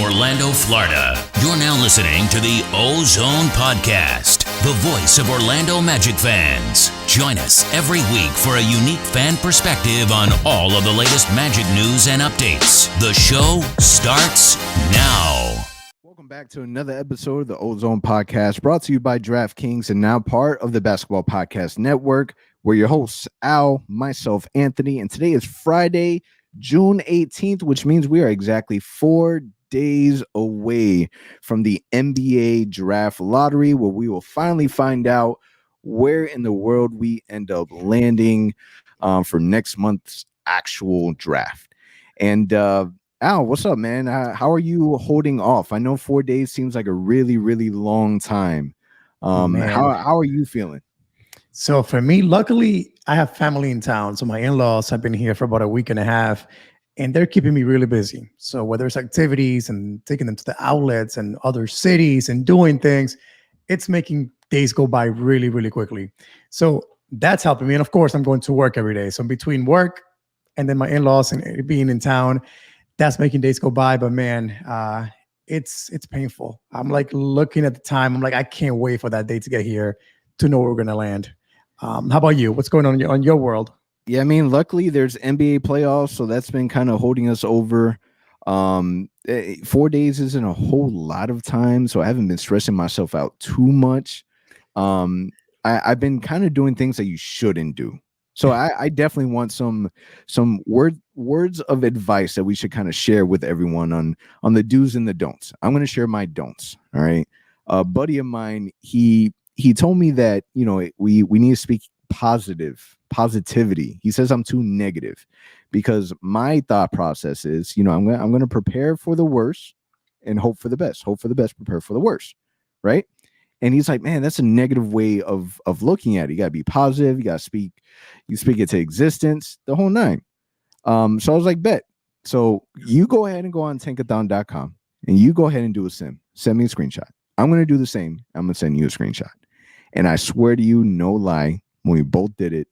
Orlando, Florida. You're now listening to the OZone Podcast, the voice of Orlando Magic fans. Join us every week for a unique fan perspective on all of the latest Magic news and updates. The show starts now. Welcome back to another episode of the OZone Podcast, brought to you by DraftKings and now part of the Basketball Podcast Network. We're your hosts, Al, myself, Anthony, and today is Friday, June 18th, which means we are exactly 4 days away from the NBA Draft Lottery, where we will finally find out where in the world we end up landing for next month's actual draft. And Al, what's up, man? How are you holding off? I know 4 days seems like a really, really long time. How are you feeling? So for me, luckily, I have family in town. So my in-laws have been here for about a week and a half, and they're keeping me really busy. So whether it's activities and taking them to the outlets and other cities and doing things, it's making days go by really, really quickly. So that's helping me. And of course, I'm going to work every day. So between work and then my in-laws and being in town, that's making days go by. But man, it's painful. I'm like looking at the time. I'm like, I can't wait for that day to get here to know where we're going to land. How about you? What's going on your world? Yeah, I mean, luckily there's NBA playoffs, so that's been kind of holding us over. 4 days isn't a whole lot of time, so I haven't been stressing myself out too much. I've been kind of doing things that you shouldn't do. So I definitely want some words of advice that we should kind of share with everyone on the do's and the don'ts. I'm going to share my don'ts. All right. A buddy of mine, he told me that, you know, we need to speak positivity. He says I'm too negative because my thought process is, you know, I'm going to prepare for the worst and hope for the best. Hope for the best, prepare for the worst. Right. And he's like, man, that's a negative way of looking at it. You got to be positive. You speak it to existence, the whole nine. So I was like, bet. So you go ahead and go on tankathon.com and you go ahead and do a sim. Send me a screenshot. I'm going to do the same. I'm going to send you a screenshot. And I swear to you, no lie, when we both did it,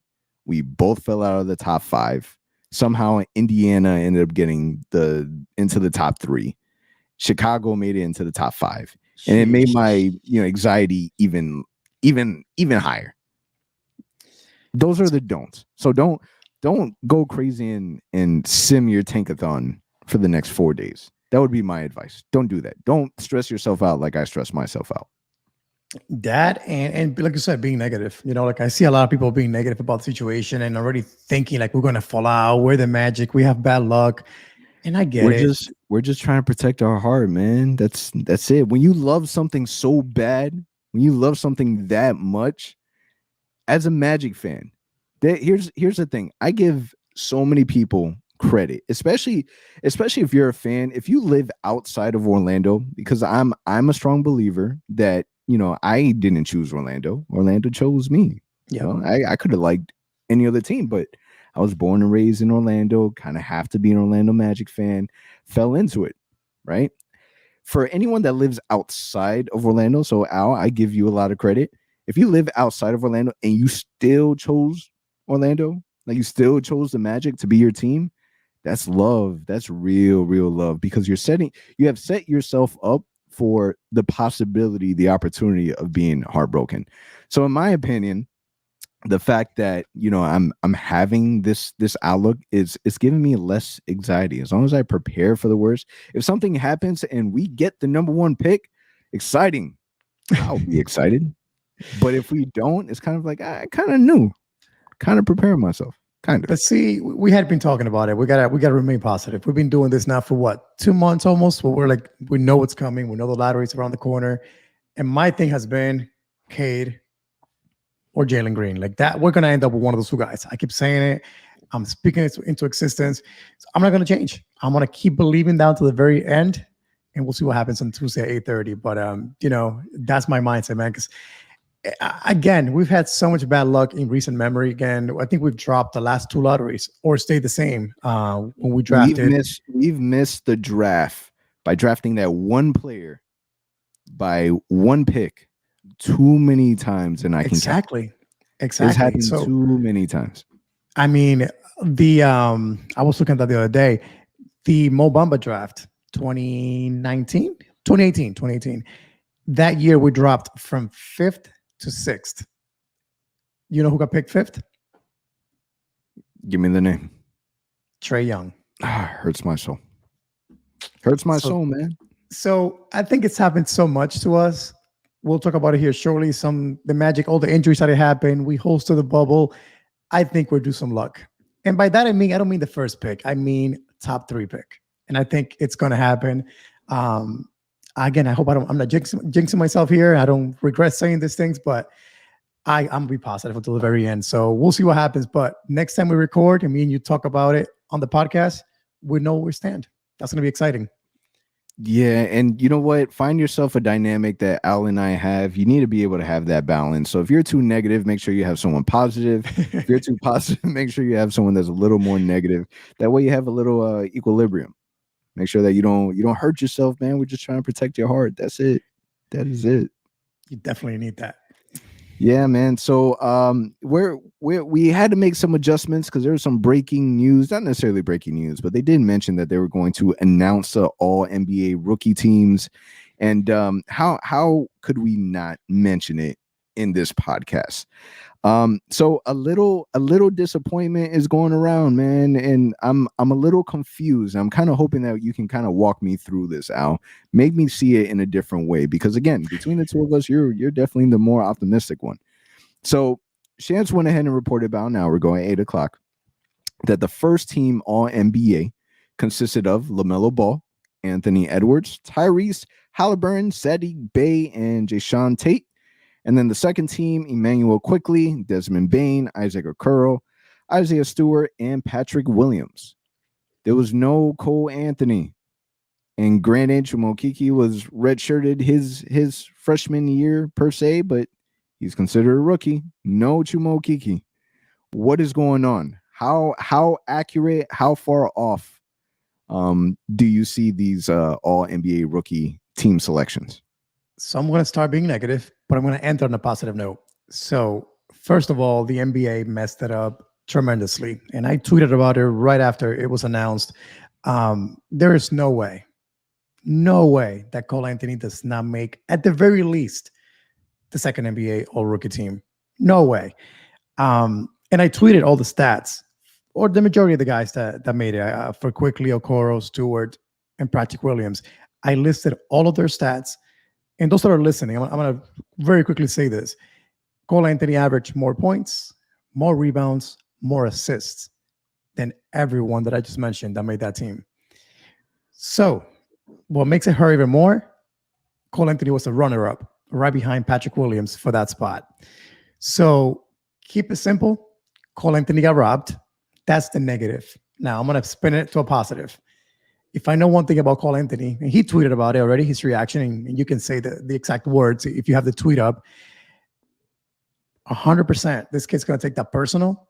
we both fell out of the top 5. Somehow Indiana ended up getting into the top 3. Chicago made it into the top 5. And it made my anxiety even higher. Those are the don'ts. So don't go crazy and sim your tankathon for the next 4 days. That would be my advice. Don't do that. Don't stress yourself out like I stress myself out. That and like you said, being negative. You know, like I see a lot of people being negative about the situation and already thinking like we're going to fall out. We're the Magic. We have bad luck. And I get it. We're just trying to protect our heart, man. That's it. When you love something so bad, when you love something that much, as a Magic fan, here's the thing. I give so many people credit, especially if you're a fan, if you live outside of Orlando, because I'm a strong believer that, you know, I didn't choose Orlando. Orlando chose me. Yeah. You know, I could have liked any other team, but I was born and raised in Orlando, kind of have to be an Orlando Magic fan, fell into it, right? For anyone that lives outside of Orlando, so Al, I give you a lot of credit. If you live outside of Orlando and you still chose Orlando, like you still chose the Magic to be your team, that's love. That's real love, because you have set yourself up for the possibility, the opportunity of being heartbroken. So in my opinion, the fact that, you know, I'm having this outlook is giving me less anxiety. As long as I prepare for the worst, if something happens and we get the number 1 pick, exciting. I'll be excited. But if we don't, it's kind of like I kind of knew, kind of preparing myself. Kind of. But see, we had been talking about it. We gotta remain positive. We've been doing this now for what, 2 months almost. But we're like, we know what's coming. We know the lottery's around the corner. And my thing has been Cade or Jalen Green. Like that, we're gonna end up with one of those 2 guys. I keep saying it. I'm speaking it into existence. So I'm not gonna change. I'm gonna keep believing down to the very end, and we'll see what happens on Tuesday at 8:30. But you know, that's my mindset, man. Because again, we've had so much bad luck in recent memory. Again, I think we've dropped the last 2 lotteries or stayed the same when we drafted. We've missed the draft by drafting that one player by 1 pick too many times, and I can Exactly. It's happened too many times. I mean, I was looking at that the other day. The Mo Bamba draft 2019, 2018, 2018. That year we dropped from 5th to 6th. You know who got picked 5th? Give me the name. Trae Young. Hurts my soul. Hurts my soul, man. So I think it's happened so much to us. We'll talk about it here shortly. The Magic, all the injuries that happened. We hosted the bubble. I think we're due some luck. And by that, I don't mean the first pick. I mean top 3 pick. And I think it's going to happen. Again, I hope I'm not jinxing myself here. I don't regret saying these things, but I'm going to be positive until the very end. So we'll see what happens. But next time we record and me and you talk about it on the podcast, we know where we stand. That's going to be exciting. Yeah, and you know what? Find yourself a dynamic that Al and I have. You need to be able to have that balance. So if you're too negative, make sure you have someone positive. If you're too positive, make sure you have someone that's a little more negative. That way you have a little equilibrium. Make sure that you don't hurt yourself, man. We're just trying to protect your heart. That's it. That is it. You definitely need that. Yeah, man. So we had to make some adjustments because there was some breaking news, not necessarily breaking news, but they did mention that they were going to announce all NBA rookie teams. And how could we not mention it in this podcast? So a little disappointment is going around, man, and I'm a little confused. I'm kind of hoping that you can kind of walk me through this, Al. Make me see it in a different way, because again, between the two of us, you're definitely the more optimistic one. So Shams went ahead and reported about an hour ago at 8:00 that the first team All NBA consisted of LaMelo Ball, Anthony Edwards, Tyrese Halliburton, Saddiq Bey, and Jayshawn Tate. And then the second team, Emmanuel Quickley, Desmond Bane, Isaac Okoro, Isaiah Stewart, and Patrick Williams. There was no Cole Anthony. And granted, Chumokiki was redshirted his freshman year per se, but he's considered a rookie. No Chumokiki. What is going on? How accurate, how far off do you see these all NBA rookie team selections? So I'm going to start being negative, but I'm going to end on a positive note. So first of all, the NBA messed it up tremendously. And I tweeted about it right after it was announced. There is no way that Cole Anthony does not make, at the very least, the second NBA all-rookie team. No way. And I tweeted all the stats, or the majority of the guys that made it, for Quickley, Okoro, Stewart, and Patrick Williams. I listed all of their stats. And those that are listening, I'm going to very quickly say this. Cole Anthony averaged more points, more rebounds, more assists than everyone that I just mentioned that made that team. So what makes it hurt even more, Cole Anthony was the runner-up right behind Patrick Williams for that spot. So keep it simple. Cole Anthony got robbed. That's the negative. Now I'm going to spin it to a positive. If I know one thing about Cole Anthony, and he tweeted about it already, his reaction, and you can say the exact words if you have the tweet up, 100%, this kid's going to take that personal.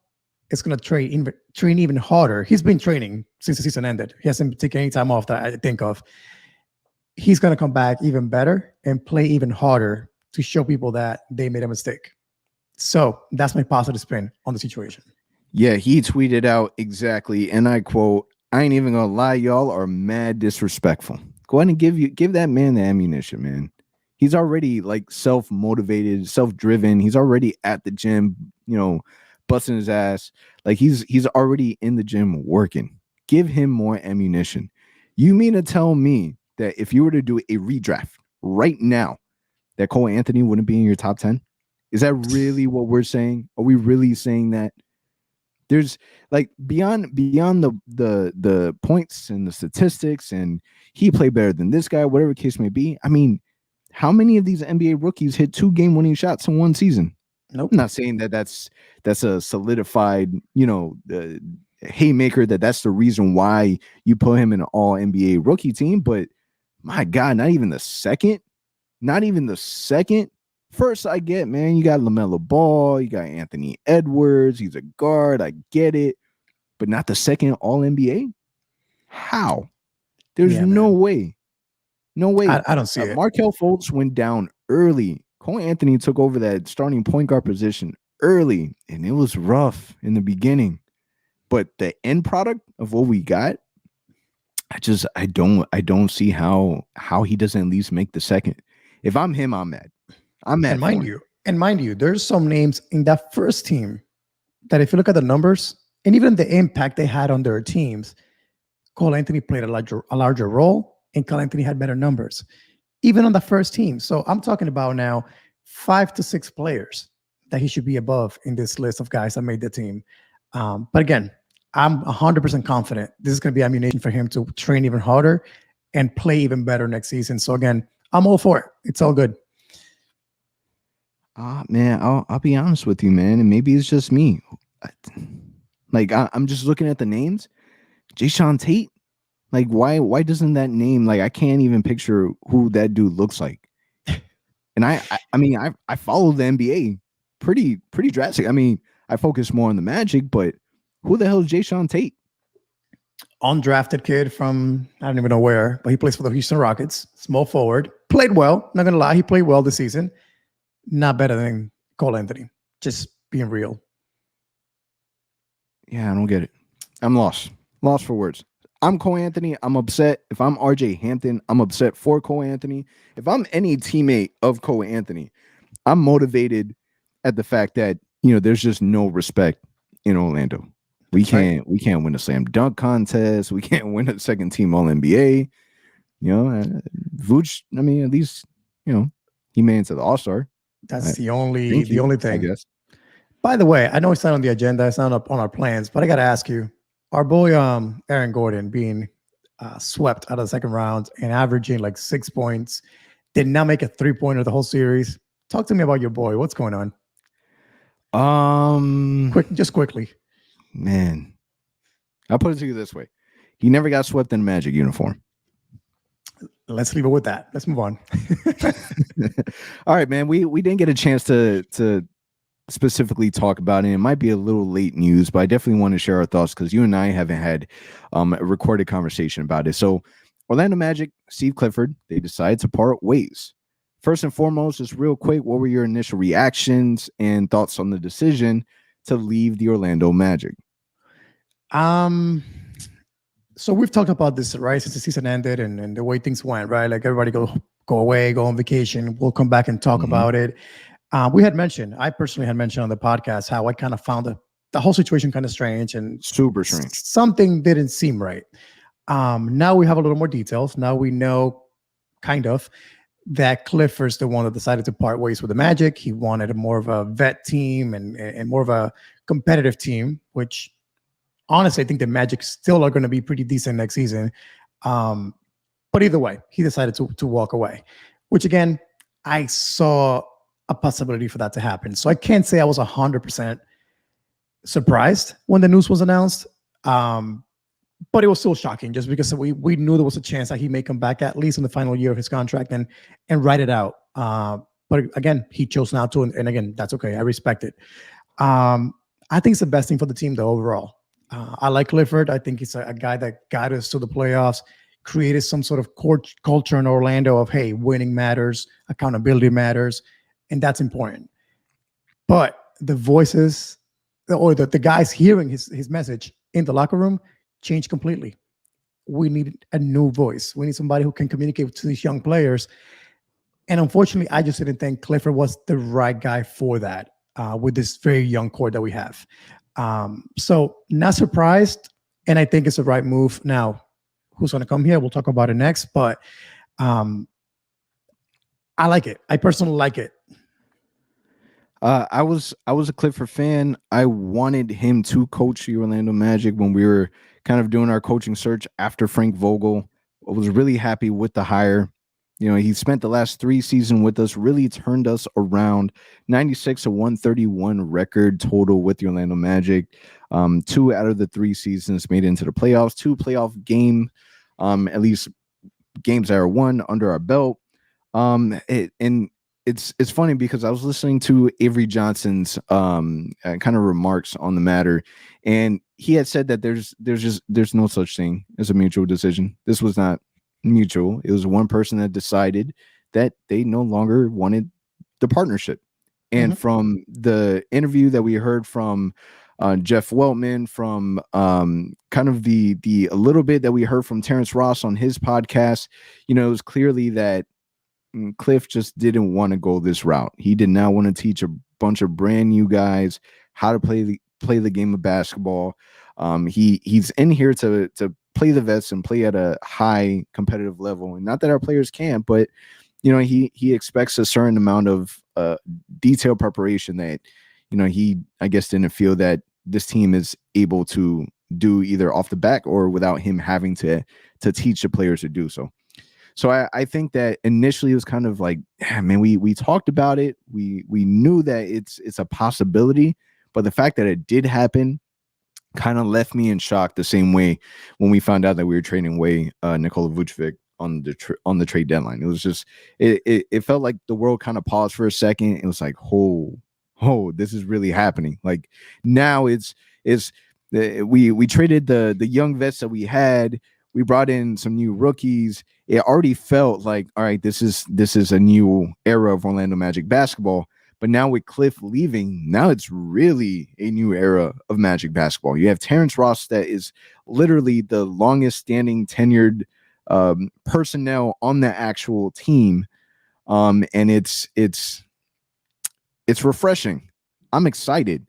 It's going to train even harder. He's been training since the season ended. He hasn't taken any time off that I think of. He's going to come back even better and play even harder to show people that they made a mistake. So that's my positive spin on the situation. Yeah, he tweeted out exactly, and I quote, "I ain't even gonna lie, y'all are mad disrespectful." Go ahead and give that man the ammunition, man. He's already like self-motivated, self-driven. He's already at the gym, busting his ass. Like he's already in the gym working. Give him more ammunition. You mean to tell me that if you were to do a redraft right now, that Cole Anthony wouldn't be in your top 10? Is that really what we're saying? Are we really saying that? There's like beyond the points and the statistics, and he played better than this guy, whatever the case may be. I mean, how many of these NBA rookies hit 2 game-winning shots in one season? Nope. I'm not saying that that's a solidified, haymaker, that's the reason why you put him in an all NBA rookie team. But my God, not even the second. First, I get, man, you got LaMelo Ball, you got Anthony Edwards, he's a guard, I get it, but not the second All-NBA? How? There's no way. No way. I don't see it. Markelle Fultz went down early. Cole Anthony took over that starting point guard position early, and it was rough in the beginning. But the end product of what we got, I don't see how he doesn't at least make the second. If I'm him, I'm mad. I'm mad. And mind you, there's some names in that first team that if you look at the numbers and even the impact they had on their teams, Cole Anthony played a larger role, and Cole Anthony had better numbers, even on the first team. So I'm talking about now 5 to 6 players that he should be above in this list of guys that made the team. But again, I'm 100% confident this is going to be ammunition for him to train even harder and play even better next season. So again, I'm all for it. It's all good. Man, I'll be honest with you, man, and maybe it's just me. Like I'm just looking at the names. Jayshawn Tate. Like why doesn't that name, like I can't even picture who that dude looks like. And I mean I follow the NBA pretty drastic. I mean, I focus more on the Magic, but who the hell is Jayshawn Tate? Undrafted kid from I don't even know where, but he plays for the Houston Rockets. Small forward. Played well. Not gonna lie, he played well this season. Not better than Cole Anthony. Just being real. Yeah, I don't get it. I'm lost. Lost for words. I'm Cole Anthony. I'm upset. If I'm RJ Hampton, I'm upset for Cole Anthony. If I'm any teammate of Cole Anthony, I'm motivated at the fact that, there's just no respect in Orlando. We can't win a slam dunk contest. We can't win a second team All NBA. Vooch, I mean, at least, he made it to the All-Star. That's the only thing. I guess. By the way, I know it's not on the agenda, it's not up on our plans, but I got to ask you, our boy Aaron Gordon being swept out of the second round and averaging like 6 points, did not make a 3-pointer the whole series. Talk to me about your boy. What's going on? Quickly. Man, I'll put it to you this way. He never got swept in a Magic uniform. Let's leave it with that. Let's move on. All right, man. We didn't get a chance to specifically talk about it. It might be a little late news, but I definitely want to share our thoughts because you and I haven't had a recorded conversation about it. So Orlando Magic, Steve Clifford, they decided to part ways. First and foremost, just real quick, what were your initial reactions and thoughts on the decision to leave the Orlando Magic? So we've talked about this, right, since the season ended and the way things went, right? Like everybody go away, go on vacation. We'll come back and talk about it. I personally had mentioned on the podcast how I kind of found the whole situation kind of strange and super strange. Something didn't seem right. Now we have a little more details. Now we know kind of that Clifford's the one that decided to part ways with the Magic. He wanted a more of a vet team and more of a competitive team, which honestly, I think the Magic still are going to be pretty decent next season. But either way, he decided to walk away, which again, I saw a possibility for that to happen. So I can't say I was 100% surprised when the news was announced. But it was still shocking just because we knew there was a chance that he may come back at least in the final year of his contract and ride it out. But again, he chose not to. And again, that's okay. I respect it. I think it's the best thing for the team though, overall. I like Clifford. I think he's a guy that got us to the playoffs, created some sort of culture in Orlando of, hey, winning matters, accountability matters, and that's important. But the voices or the guys hearing his message in the locker room changed completely. We need a new voice. We need somebody who can communicate to these young players. And unfortunately, I just didn't think Clifford was the right guy for that with this very young core that we have. So not surprised. And I think it's the right move. Now, who's going to come here? We'll talk about it next. But I like it. I personally like it. I was a Clifford fan. I wanted him to coach the Orlando Magic when we were kind of doing our coaching search after Frank Vogel. I was really happy with the hire. He spent the last 3 seasons with us, really turned us around. 96-131 record total with the Orlando Magic. 2 out of the 3 seasons made it into the playoffs. 2 playoff game, at least games that are won under our belt. It's funny because I was listening to Avery Johnson's kind of remarks on the matter, and he had said that there's no such thing as a mutual decision. This was not mutual. It was one person that decided that they no longer wanted the partnership. And from the interview that we heard from Jeff Weltman, from kind of the a little bit that we heard from Terrence Ross on his podcast. It was clearly that Cliff just didn't want to go this route. He did not want to teach a bunch of brand new guys how to play the game of basketball. He's in here to play the vets and play at a high competitive level. And not that our players can't, but he expects a certain amount of detailed preparation that he, I guess, didn't feel that this team is able to do either off the back or without him having to teach the players to do so. So I think that initially it was kind of like, man, we talked about it. We knew that it's a possibility, but the fact that it did happen kind of left me in shock the same way when we found out that we were trading away Nikola Vucevic on the trade deadline. It was just, it felt like the world kind of paused for a second. It was like, oh, this is really happening. Like now we traded the young vets that we had. We brought in some new rookies. It already felt like, all right, this is a new era of Orlando Magic basketball. But now with Cliff leaving, now it's really a new era of Magic basketball. You have Terrence Ross, that is literally the longest standing tenured personnel on the actual team. And it's refreshing. I'm excited.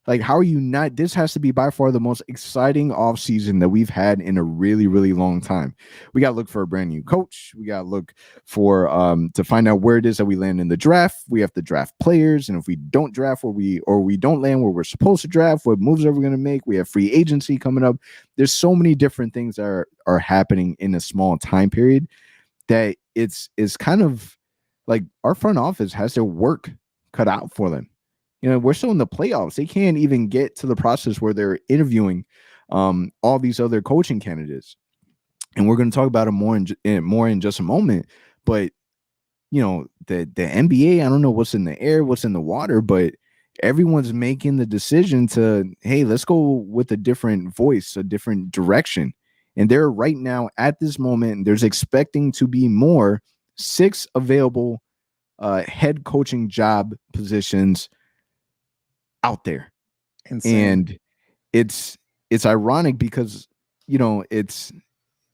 Like, how are you not? This has to be by far the most exciting offseason that we've had in a really, really long time. We got to look for a brand new coach. We got to look for to find out where it is that we land in the draft. We have to draft players. And if we don't draft where we don't land where we're supposed to draft, what moves are we going to make? We have free agency coming up. There's so many different things that are happening in a small time period that it's kind of like our front office has their work cut out for them. We're still in the playoffs. They can't even get to the process where they're interviewing all these other coaching candidates. And we're going to talk about it more in just a moment. But, the NBA, I don't know what's in the air, what's in the water, but everyone's making the decision to, hey, let's go with a different voice, a different direction. And they're right now at this moment, there's expecting to be 6 available head coaching job positions out there. Insane. And it's ironic because it's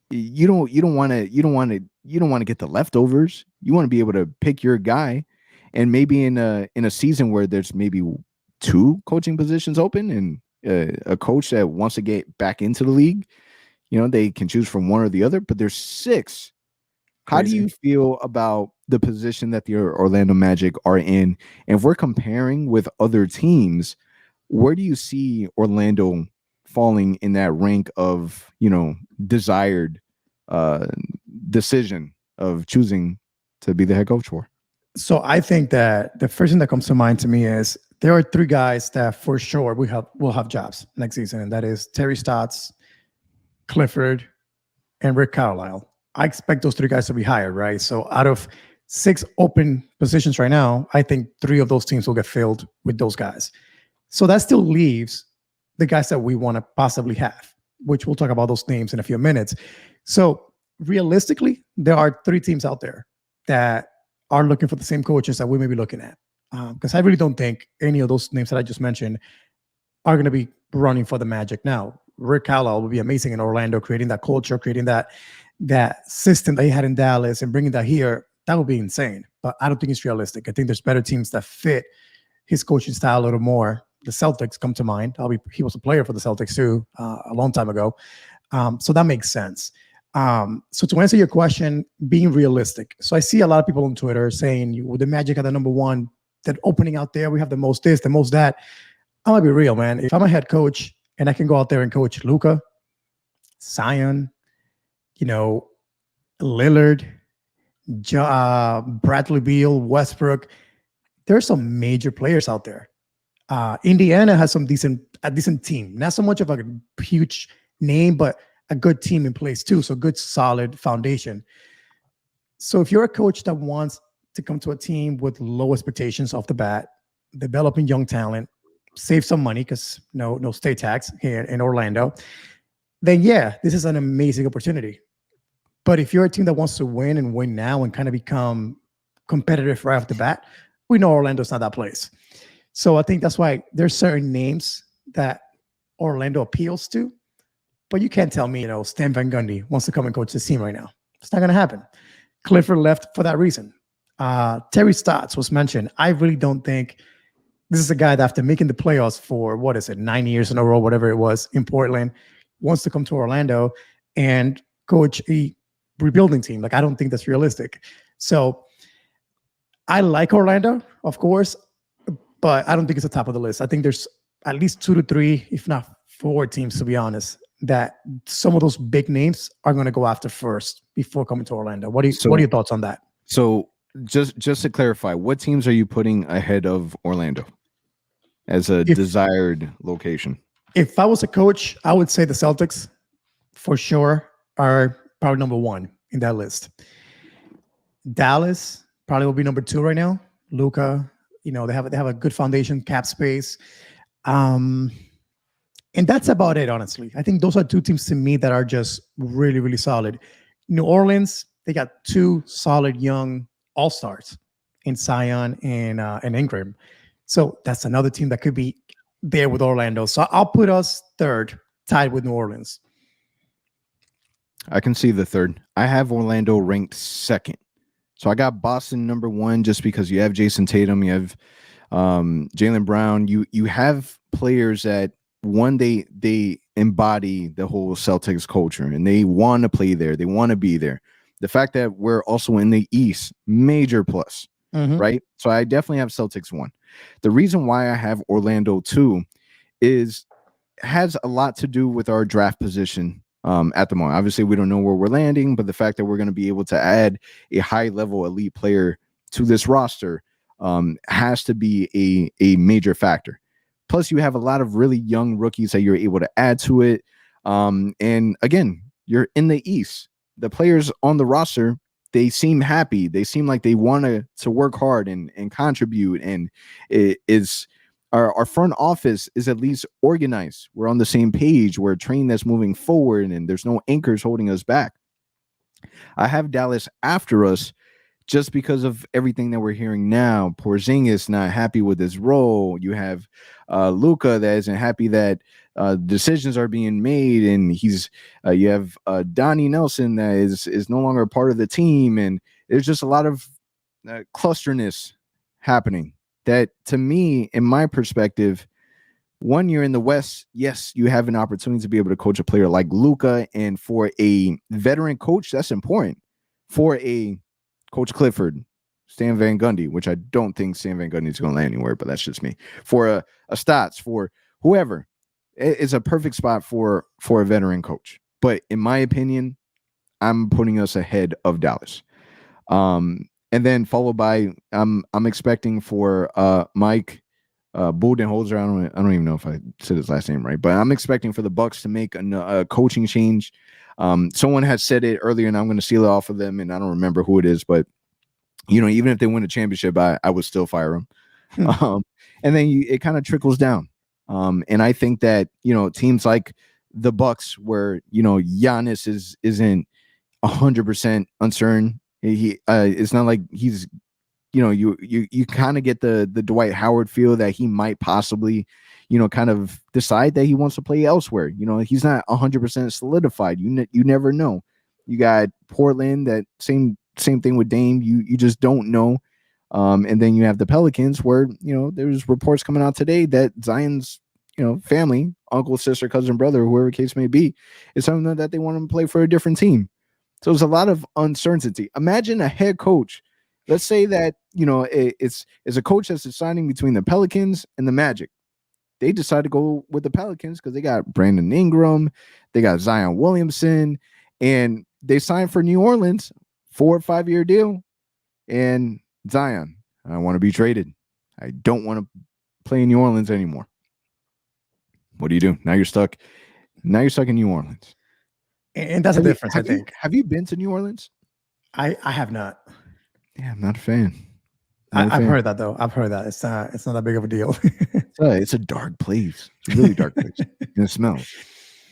you don't want to get the leftovers. You want to be able to pick your guy, and maybe in a season where there's maybe 2 coaching positions open and a coach that wants to get back into the league, they can choose from one or the other, but there's 6. How do you feel about the position that the Orlando Magic are in? And if we're comparing with other teams, where do you see Orlando falling in that rank of, desired decision of choosing to be the head coach for? So I think that the first thing that comes to mind to me is there are 3 guys that for sure will have jobs next season, and that is Terry Stotts, Clifford, and Rick Carlisle. I expect those 3 guys to be hired, right? So out of 6 open positions right now, I think 3 of those teams will get filled with those guys. So that still leaves the guys that we want to possibly have, which we'll talk about those names in a few minutes. So realistically, there are 3 teams out there that are looking for the same coaches that we may be looking at. Because I really don't think any of those names that I just mentioned are going to be running for the Magic now. Rick Carlisle would be amazing in Orlando, creating that culture, creating that system that he had in Dallas and bringing that here. That would be insane, but I don't think it's realistic. I think there's better teams that fit his coaching style a little more. The Celtics come to mind. He was a player for the Celtics too, a long time ago. So that makes sense. So to answer your question, being realistic. So I see a lot of people on Twitter saying, well, the Magic are the number 1, that opening out there, we have the most this, the most that. I'm gonna be real, man. If I'm a head coach and I can go out there and coach Luka, Zion, Lillard, Bradley Beal, Westbrook, there's some major players out there. Indiana has a decent team. Not so much of a huge name, but a good team in place too. So good, solid foundation. So if you're a coach that wants to come to a team with low expectations off the bat, developing young talent, save some money because no state tax here in Orlando, then yeah, this is an amazing opportunity. But if you're a team that wants to win and win now and kind of become competitive right off the bat, we know Orlando's not that place. So I think that's why there's certain names that Orlando appeals to. But you can't tell me, Stan Van Gundy wants to come and coach this team right now. It's not going to happen. Clifford left for that reason. Terry Stotts was mentioned. I really don't think this is a guy that after making the playoffs for, 9 years in a row, whatever it was, in Portland, wants to come to Orlando and coach a rebuilding team. Like, I don't think that's realistic. So I like Orlando, of course, but I don't think it's the top of the list. I think there's at least 2 to 3, if not 4 teams, to be honest, that some of those big names are going to go after first before coming to Orlando. What are your thoughts on that? So just to clarify, what teams are you putting ahead of Orlando as a desired location? If I was a coach, I would say the Celtics for sure are probably number 1 in that list. Dallas probably will be number 2 right now. Luka, they have a good foundation, cap space. And that's about it, honestly. I think those are 2 teams to me that are just really, really solid. New Orleans, they got 2 solid young all-stars in Zion and Ingram. So that's another team that could be there with Orlando. So I'll put us 3rd, tied with New Orleans. I can see the 3rd. I have Orlando ranked 2nd. So I got Boston number 1 just because you have Jason Tatum, you have Jaylen Brown. You have players that, one, they embody the whole Celtics culture and they want to play there. They want to be there. The fact that we're also in the East, major plus, right? So I definitely have Celtics 1. The reason why I have Orlando 2 has a lot to do with our draft position at the moment. Obviously, we don't know where we're landing, but the fact that we're going to be able to add a high-level elite player to this roster has to be a major factor. Plus, you have a lot of really young rookies that you're able to add to it. And again, you're in the East. The players on the roster, they seem happy. They seem like they want to work hard and contribute. And it is our front office is at least organized. We're on the same page. We're a train that's moving forward, and there's no anchors holding us back. I have Dallas after us just because of everything that we're hearing now. Porzingis not happy with his role. You have Luka that isn't happy that decisions are being made, and you have Donnie Nelson that is no longer a part of the team, and there's just a lot of clusterness happening. That, to me, in my perspective, one year in the West, yes, you have an opportunity to be able to coach a player like Luka, and for a veteran coach, that's important. For a Coach Clifford, Stan Van Gundy, which I don't think Stan Van Gundy is going to land anywhere, but that's just me. For a Stotts, for whoever, it's a perfect spot for a veteran coach. But in my opinion, I'm putting us ahead of Dallas. And then followed by, I'm expecting for Mike Budenholzer. I don't even know if I said his last name right, but I'm expecting for the Bucks to make a coaching change. Someone had said it earlier, and I'm going to steal it off of them, and I don't remember who it is, but even if they win a championship, I would still fire them. And then it kind of trickles down. And I think that teams like the Bucks, where Giannis isn't 100% uncertain. It's not like he's you kind of get the Dwight Howard feel that he might possibly kind of decide that he wants to play elsewhere. He's not 100% solidified. You never know. You got Portland, that same thing with Dame. You just don't know. And then you have the Pelicans, where there's reports coming out today that Zion's family, uncle, sister, cousin, brother, whoever the case may be, is something that they want him to play for a different team. So there's a lot of uncertainty. Imagine a head coach. Let's say that it's a coach that's deciding between the Pelicans and the Magic. They decide to go with the Pelicans because they got Brandon Ingram, they got Zion Williamson, and they signed for New Orleans, 4 or 5 year deal. And Zion, I want to be traded. I don't want to play in New Orleans anymore. What do you do? Now you're stuck. Now you're stuck in New Orleans. And that's a difference, I think. Have you been to New Orleans? I have not. Yeah, I'm not a fan. I've heard that, though. I've heard that. It's not that big of a deal. It's a dark place. It's a really dark place. And it smells.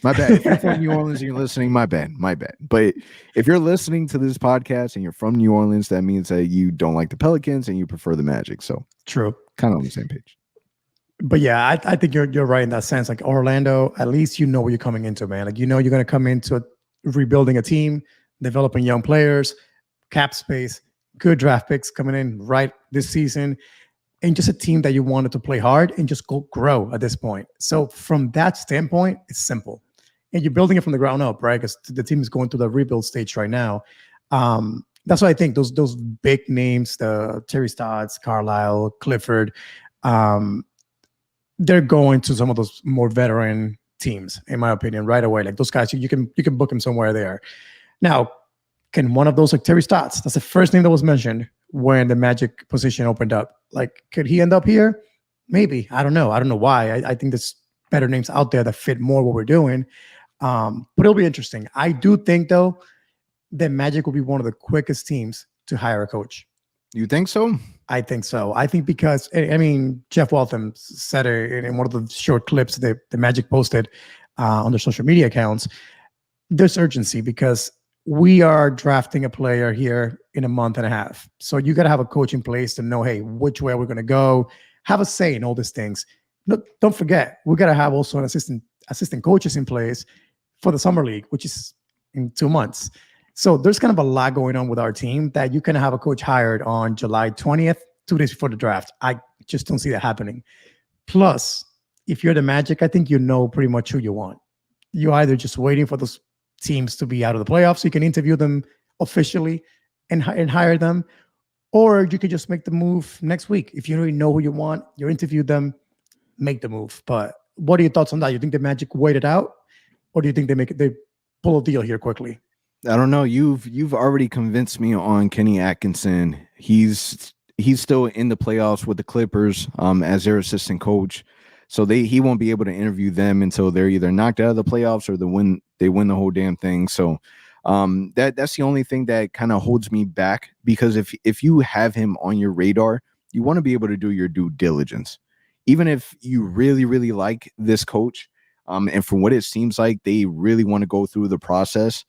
My bad. If you're from New Orleans and you're listening, my bad. But if you're listening to this podcast and you're from New Orleans, that means that you don't like the Pelicans and you prefer the Magic. So true. Kind of on the same page. But yeah, I think you're right in that sense. Like Orlando, at least you know what you're coming into, man. Like you know you're going to come into rebuilding a team, developing young players, cap space, good draft picks coming in right this season, and just a team that you wanted to play hard and just go grow at this point. So from that standpoint, it's simple, and you're building it from the ground up, right? Because the team is going through the rebuild stage right now. That's why I think those big names, the Terry Stotts, Carlisle, Clifford. They're going to some of those more veteran teams, in my opinion, right away. Like those guys, you can book them somewhere there. Now, can one of those, like Terry Stotts, that's the first name that was mentioned when the Magic position opened up. Like, could he end up here? Maybe. I don't know. I don't know why. I think there's better names out there that fit more what we're doing. But it'll be interesting. I do think though that Magic will be one of the quickest teams to hire a coach. You think so? I think so. I think because, I mean, Jeff Waltham said it in one of the short clips that the Magic posted on their social media accounts. There's urgency because we are drafting a player here in a month and a half. So you got to have a coach in place to know, hey, which way we're going to go, have a say in all these things. Look, don't forget, we got to have also an assistant coaches in place for the summer league, which is in 2 months. So there's kind of a lot going on with our team that you can have a coach hired on July 20th, 2 days before the draft. I just don't see that happening. Plus, if you're the Magic, I think you know pretty much who you want. You're either just waiting for those teams to be out of the playoffs so you can interview them officially and hire them, or you could just make the move next week. If you already know who you want, you interview them, make the move. But what are your thoughts on that? You think the Magic wait it out, or do you think they pull a deal here quickly? I don't know. You've already convinced me on Kenny Atkinson. He's still in the playoffs with the Clippers as their assistant coach. So he won't be able to interview them until they're either knocked out of the playoffs or they win the whole damn thing. So that's the only thing that kind of holds me back, because if you have him on your radar, you want to be able to do your due diligence. Even if you really, really like this coach, and from what it seems like, they really want to go through the process.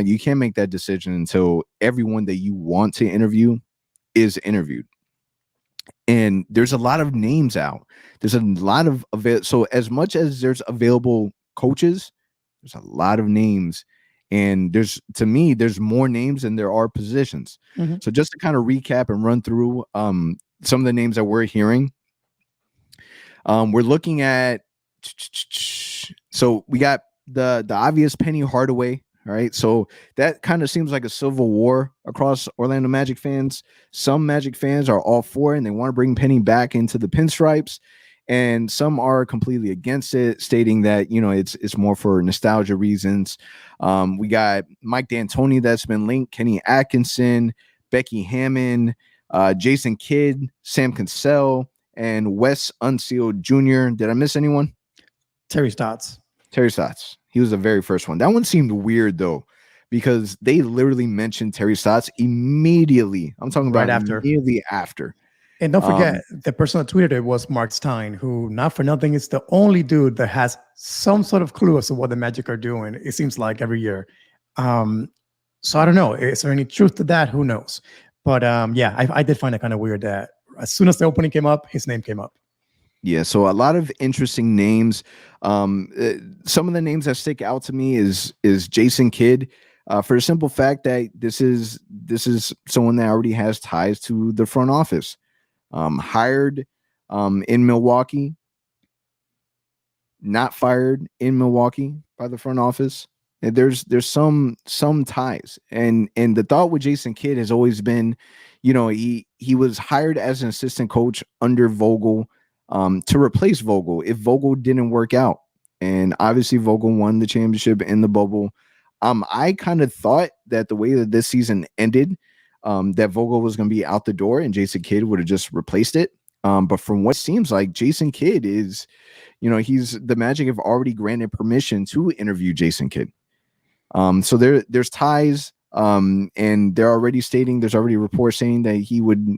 You can't make that decision until everyone that you want to interview is interviewed. And there's a lot of names out. There's a lot of so as much as there's available coaches, there's a lot of names. And to me, there's more names than there are positions. Mm-hmm. So just to kind of recap and run through some of the names that we're hearing. We're looking at, so we got the obvious Penny Hardaway. All right, so that kind of seems like a civil war across Orlando Magic fans. Some Magic fans are all for it, and they want to bring Penny back into the pinstripes, and some are completely against it, stating that it's more for nostalgia reasons. We got Mike D'Antoni that's been linked, Kenny Atkinson, Becky Hammond, Jason Kidd, Sam Cassell, and Wes Unsealed Jr. Did I miss anyone? Terry Stotts. He was the very first one. That one seemed weird though, because they literally mentioned Terry Stotts immediately. I'm talking about immediately after. And don't forget, the person that tweeted it was Mark Stein, who, not for nothing, is the only dude that has some sort of clue as to what the Magic are doing. It seems like every year. So I don't know. Is there any truth to that? Who knows? But yeah, I did find it kind of weird that as soon as the opening came up, his name came up. Yeah, so a lot of interesting names. Some of the names that stick out to me is Jason Kidd, for the simple fact that this is someone that already has ties to the front office. Hired in Milwaukee, not fired in Milwaukee by the front office. And there's some ties, and the thought with Jason Kidd has always been, he was hired as an assistant coach under Vogel. To replace Vogel if Vogel didn't work out. And obviously Vogel won the championship in the bubble. I kind of thought that the way that this season ended, that Vogel was going to be out the door and Jason Kidd would have just replaced it. But from what seems like, Jason Kidd is, the Magic have already granted permission to interview Jason Kidd. So there's ties, and they're already stating, there's already reports saying that he would,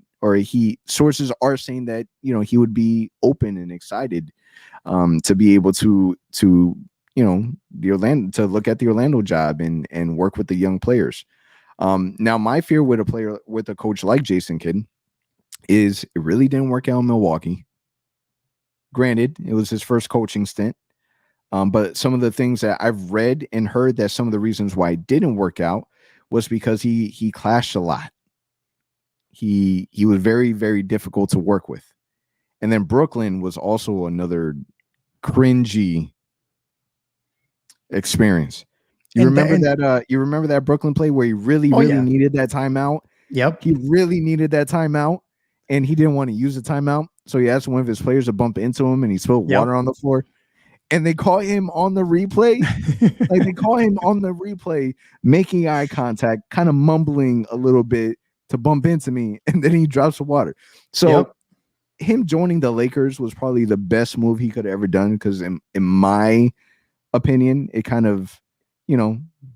sources are saying that, he would be open and excited to be able to look at the Orlando job and work with the young players. Now my fear with a coach like Jason Kidd is it really didn't work out in Milwaukee. Granted, it was his first coaching stint. But some of the things that I've read and heard that some of the reasons why it didn't work out was because he clashed a lot. He was very, very difficult to work with. And then Brooklyn was also another cringy experience. You remember that Brooklyn play where he really needed that timeout? Yep. He really needed that timeout and he didn't want to use the timeout. So he asked one of his players to bump into him and he spilled water on the floor. And they caught him on the replay. Making eye contact, kind of mumbling a little bit to bump into me, and then he drops the water. So him joining the Lakers was probably the best move he could have ever done, because in my opinion, it kind of,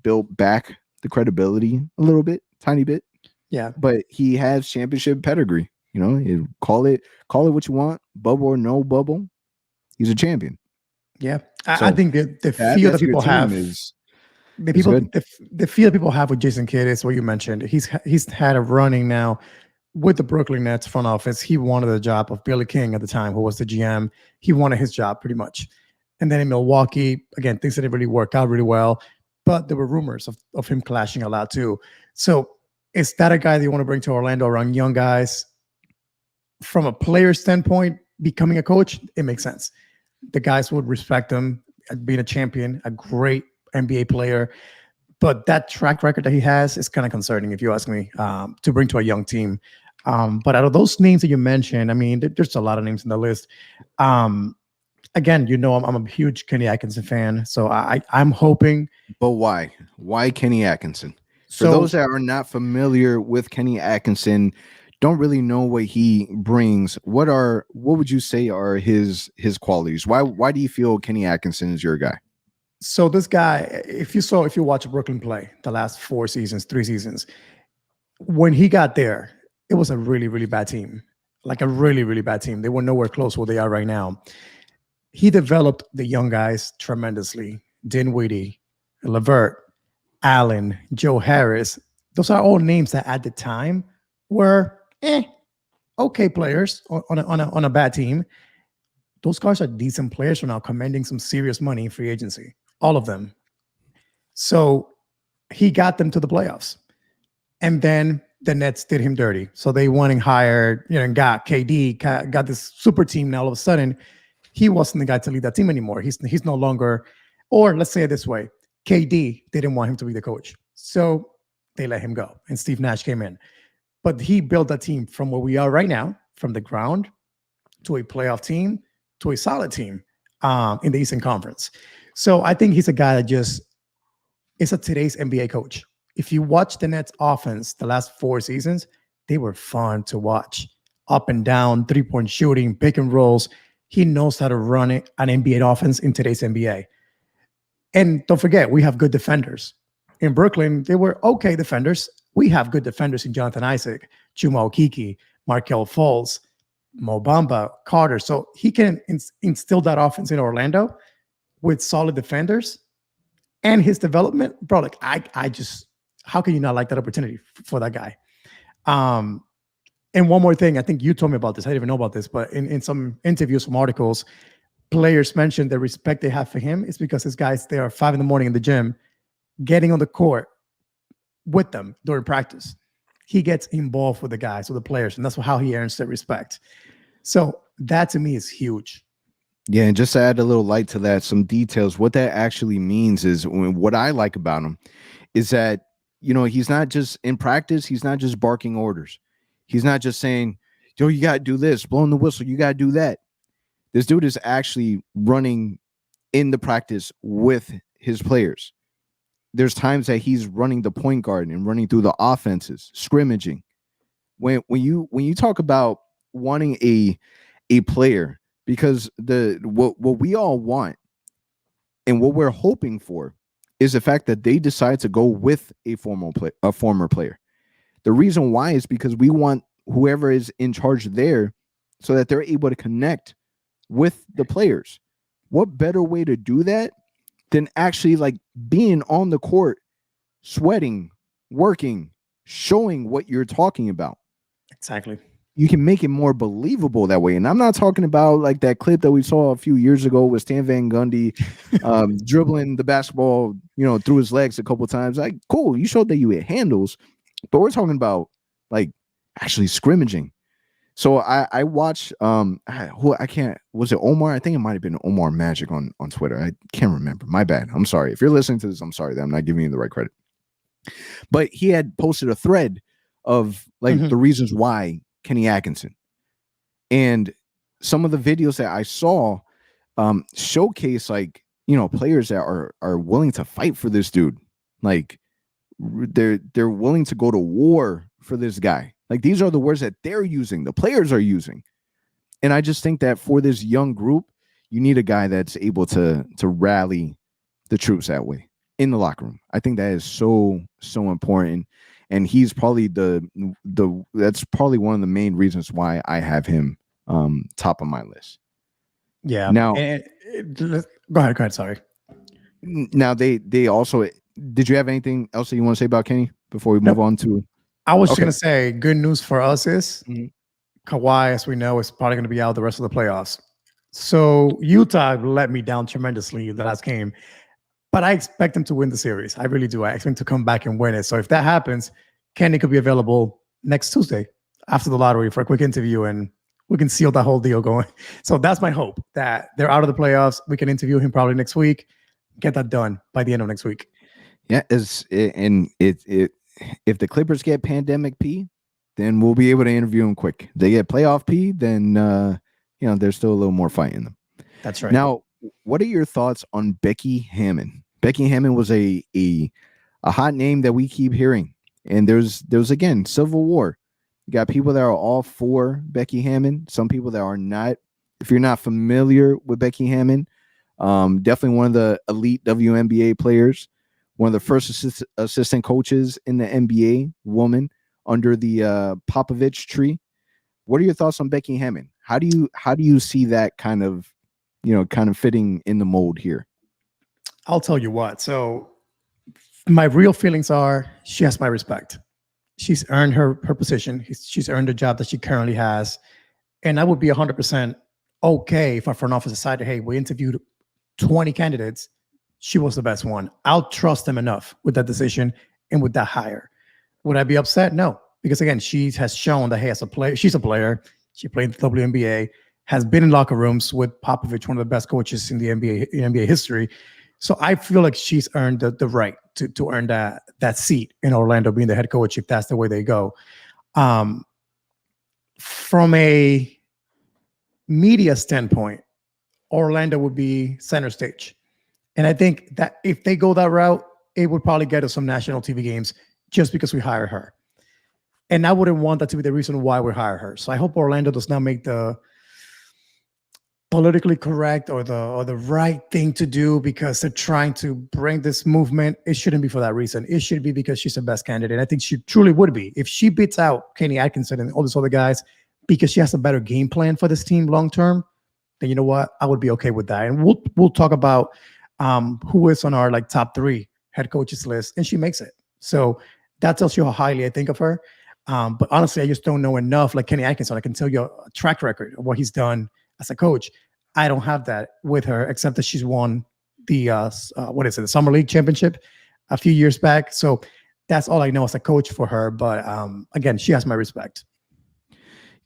built back the credibility a little bit, tiny bit. Yeah. But he has championship pedigree. Call it what you want, bubble or no bubble. He's a champion. Yeah, I think the feel that people have is the feel that people have with Jason Kidd is what you mentioned. He's had a running now with the Brooklyn Nets front office. He wanted the job of Billy King at the time, who was the GM. He wanted his job pretty much. And then in Milwaukee, again, things didn't really work out really well, but there were rumors of him clashing a lot too. So is that a guy that you want to bring to Orlando around young guys? From a player standpoint, becoming a coach, it makes sense. The guys would respect him as being a champion, a great NBA player. But that track record that he has is kind of concerning, if you ask me, to bring to a young team. But out of those names that you mentioned, I mean, there's a lot of names in the list. Again, I'm a huge Kenny Atkinson fan. So I'm hoping. But why? Why Kenny Atkinson? For those that are not familiar with Kenny Atkinson, don't really know what he brings, what would you say are his qualities? Why do you feel Kenny Atkinson is your guy? So this guy, if you watch Brooklyn play the last 3 seasons, when he got there, it was a really, really bad team. Like a really, really bad team. They were nowhere close where they are right now. He developed the young guys tremendously. Dinwiddie, LeVert, Allen, Joe Harris. Those are all names that at the time were okay players on a bad team. Those guys are decent players for now, commanding some serious money in free agency, all of them. So he got them to the playoffs, and then the Nets did him dirty. So they went and hired, and got KD, got this super team. Now all of a sudden, he wasn't the guy to lead that team anymore. He's no longer, or let's say it this way, KD didn't want him to be the coach, so they let him go, and Steve Nash came in. But he built a team from where we are right now, from the ground to a playoff team to a solid team in the Eastern Conference. So I think he's a guy that just is a today's NBA coach. If you watch the Nets offense the last 4 seasons, they were fun to watch. Up and down, 3-point shooting, pick and rolls. He knows how to run an NBA offense in today's NBA. And don't forget, we have good defenders. In Brooklyn, they were okay defenders. We have good defenders in Jonathan Isaac, Chuma Okeke, Markelle Fultz, Mo Bamba, Carter. So he can instill that offense in Orlando with solid defenders, and his development, bro. Like I just, how can you not like that opportunity for that guy? And one more thing, I think you told me about this. I didn't even know about this, but in some interviews, some articles, players mentioned the respect they have for him is because his guys, they are 5 a.m. in the gym, getting on the court with them during practice. He gets involved with the guys, with the players, and that's how he earns their respect. So that to me is huge. Yeah, and just to add a little light to that, some details, what that actually means is, what I like about him is that, he's not just in practice, he's not just barking orders. He's not just saying, yo, you got to do this, blowing the whistle, you got to do that. This dude is actually running in the practice with his players. There's times that he's running the point guard and running through the offenses, scrimmaging. When you talk about wanting a player, because what we all want and what we're hoping for is the fact that they decide to go with a former player. The reason why is because we want whoever is in charge there so that they're able to connect with the players. What better way to do that than actually like being on the court, sweating, working, showing what you're talking about? Exactly. you can make it more believable that way. And I'm not talking about like that clip that we saw a few years ago with Stan Van Gundy dribbling the basketball, through his legs a couple of times. Like, cool, you showed that you hit handles, but we're talking about like actually scrimmaging. So I watched was it Omar? I think it might have been Omar Magic on Twitter. I can't remember. My bad. I'm sorry. If you're listening to this, I'm sorry that I'm not giving you the right credit. But he had posted a thread of like the reasons why Kenny Atkinson. And some of the videos that I saw showcase like, players that are willing to fight for this dude. Like they're willing to go to war for this guy. Like these are the words that they're using, the players are using. And I just think that for this young group, you need a guy that's able to rally the troops that way in the locker room. I think that is so important. And he's probably that's probably one of the main reasons why I have him top of my list. Yeah. Now, go ahead. Sorry. Now they also, did you have anything else that you want to say about Kenny before we move on to? I was just going to say, good news for us is Kawhi, as we know, is probably going to be out the rest of the playoffs. So Utah let me down tremendously the last game, but I expect them to win the series. I really do. I expect them to come back and win it. So if that happens, Kenny could be available next Tuesday after the lottery for a quick interview, and we can seal that whole deal going. So that's my hope, that they're out of the playoffs. We can interview him probably next week, get that done by the end of next week. Yeah, if the Clippers get pandemic P, then we'll be able to interview him quick. If they get playoff P, then there's still a little more fight in them. That's right. Now, what are your thoughts on Becky Hammon? Becky Hammon was a hot name that we keep hearing, and there's again civil war. You got people that are all for Becky Hammon, some people that are not. If you're not familiar with Becky Hammon, definitely one of the elite WNBA players. One of the first assistant coaches in the NBA, woman under the Popovich tree. What are your thoughts on Becky Hammon? How do you see that kind of fitting in the mold here? I'll tell you what. So my real feelings are she has my respect. She's earned her position. She's earned the job that she currently has. And I would be 100% okay if our front office decided, hey, we interviewed 20 candidates. She was the best one. I'll trust them enough with that decision and with that hire. Would I be upset? No, because again, she has shown that, hey, as a player, she's a player. She played in the WNBA, has been in locker rooms with Popovich, one of the best coaches in the NBA history. So I feel like she's earned the right to earn that seat in Orlando, being the head coach, if that's the way they go. From a media standpoint, Orlando would be center stage. And I think that if they go that route, it would probably get us some national TV games just because we hire her. And I wouldn't want that to be the reason why we hire her. So I hope Orlando does not make the politically correct or the right thing to do because they're trying to bring this movement. It shouldn't be for that reason. It should be because she's the best candidate. I think she truly would be. If she beats out Kenny Atkinson and all these other guys because she has a better game plan for this team long term, then you know what? I would be okay with that. And we'll talk about who is on our like top 3 head coaches list, and she makes it. So that tells you how highly I think of her. But honestly, I just don't know enough. Like Kenny Atkinson, I can tell you a track record of what he's done as a coach. I don't have that with her, except that she's won the the Summer League championship a few years back. So that's all I know as a coach for her. But again, she has my respect.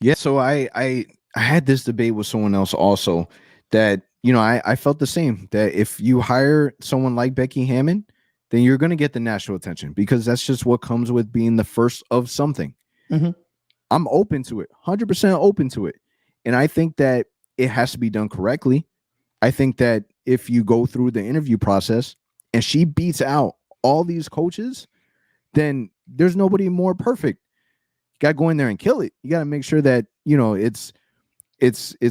Yeah. So I had this debate with someone else also that, I felt the same, that if you hire someone like Becky Hammon, then you're going to get the national attention because that's just what comes with being the first of something. Mm-hmm. I'm open to it, 100% open to it. And I think that it has to be done correctly. I think that if you go through the interview process and she beats out all these coaches, then there's nobody more perfect. You got to go in there and kill it. You got to make sure that, it's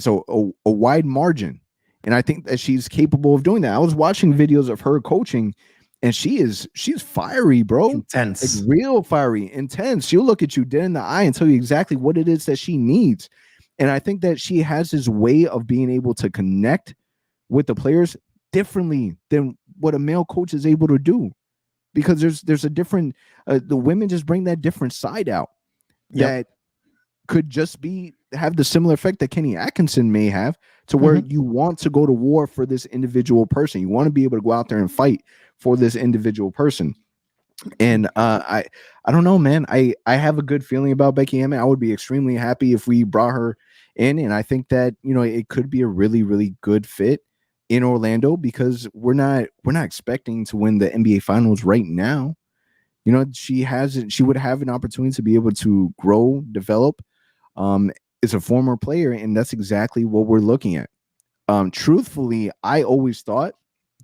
a wide margin. And I think that she's capable of doing that. I was watching videos of her coaching, and she's fiery, bro. Intense. Like real fiery, intense. She'll look at you dead in the eye and tell you exactly what it is that she needs. And I think that she has this way of being able to connect with the players differently than what a male coach is able to do. Because there's a different, the women just bring that different side out. Yep. That could just have the similar effect that Kenny Atkinson may have, to where you want to go to war for this individual person. You want to be able to go out there and fight for this individual person. And I don't know, man. I have a good feeling about Becky Hammond. I would be extremely happy if we brought her in, and I think that, you know, it could be a really, really good fit in Orlando, because we're not expecting to win the NBA Finals right now. You know, she would have an opportunity to be able to grow, develop. Is a former player, and that's exactly what we're looking at. Truthfully, I always thought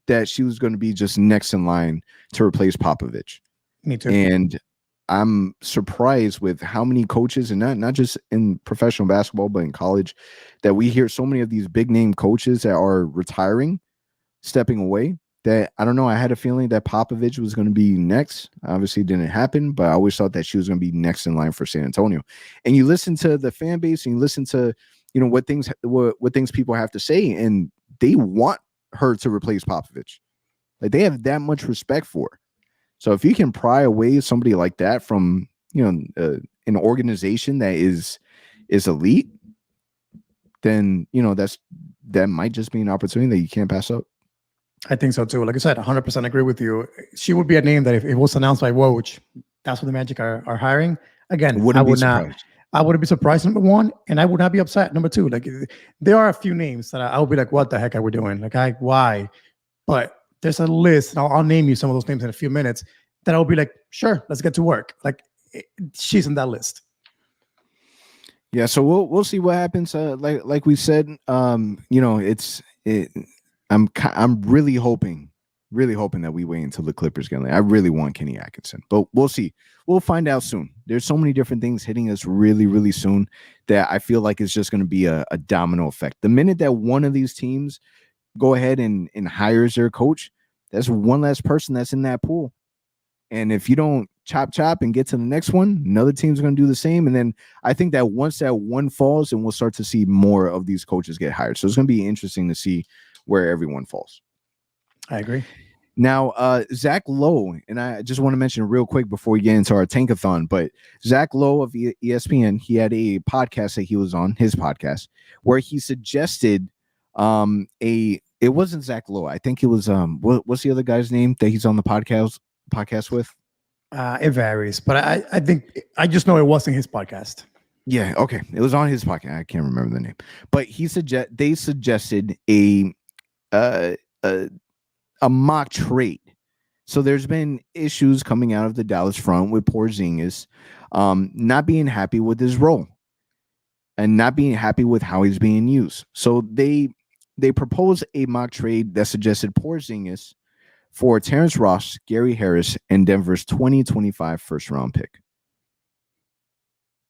that she was going to be just next in line to replace Popovich. Me too. And I'm surprised with how many coaches, and not just in professional basketball, but in college, that we hear so many of these big name coaches that are retiring, stepping away. That I don't know. I had a feeling that Popovich was going to be next. Obviously, it didn't happen, but I always thought that she was going to be next in line for San Antonio. And you listen to the fan base, and you listen to, you know, what things people have to say, and they want her to replace Popovich. Like, they have that much respect for her. So if you can pry away somebody like that from, you know, an organization that is elite, then, you know, that might just be an opportunity that you can't pass up. I think so too. Like I said, 100% agree with you. She would be a name that if it was announced by Woj, that's what the Magic are hiring. Again, I wouldn't be surprised, number one, and I would not be upset, number two. Like, there are a few names that I would be like, what the heck are we doing? Like, why? But there's a list, and I'll name you some of those names in a few minutes, that I'll be like, sure, let's get to work. Like, she's in that list. Yeah, so we'll see what happens. Like we said, you know, I'm really hoping that we wait until the Clippers get in. I really want Kenny Atkinson, but we'll see. We'll find out soon. There's so many different things hitting us really, really soon that I feel like it's just going to be a domino effect. The minute that one of these teams go ahead and hires their coach, that's one less person that's in that pool. And if you don't chop and get to the next one, another team's going to do the same. And then I think that once that one falls, and we'll start to see more of these coaches get hired. So it's going to be interesting to see where everyone falls. I agree. Now, Zach Lowe, and I just want to mention real quick before we get into our tankathon, but Zach Lowe of ESPN, he had a podcast that he was on, his podcast, where he suggested it wasn't Zach Lowe. I think it was what's the other guy's name that he's on the podcast with? It varies, but I think I just know it wasn't his podcast. Yeah, okay. It was on his podcast. I can't remember the name. But they suggested a mock trade. So there's been issues coming out of the Dallas front with Porzingis not being happy with his role and not being happy with how he's being used. So they proposed a mock trade that suggested Porzingis for Terrence Ross, Gary Harris, and Denver's 2025 first-round pick.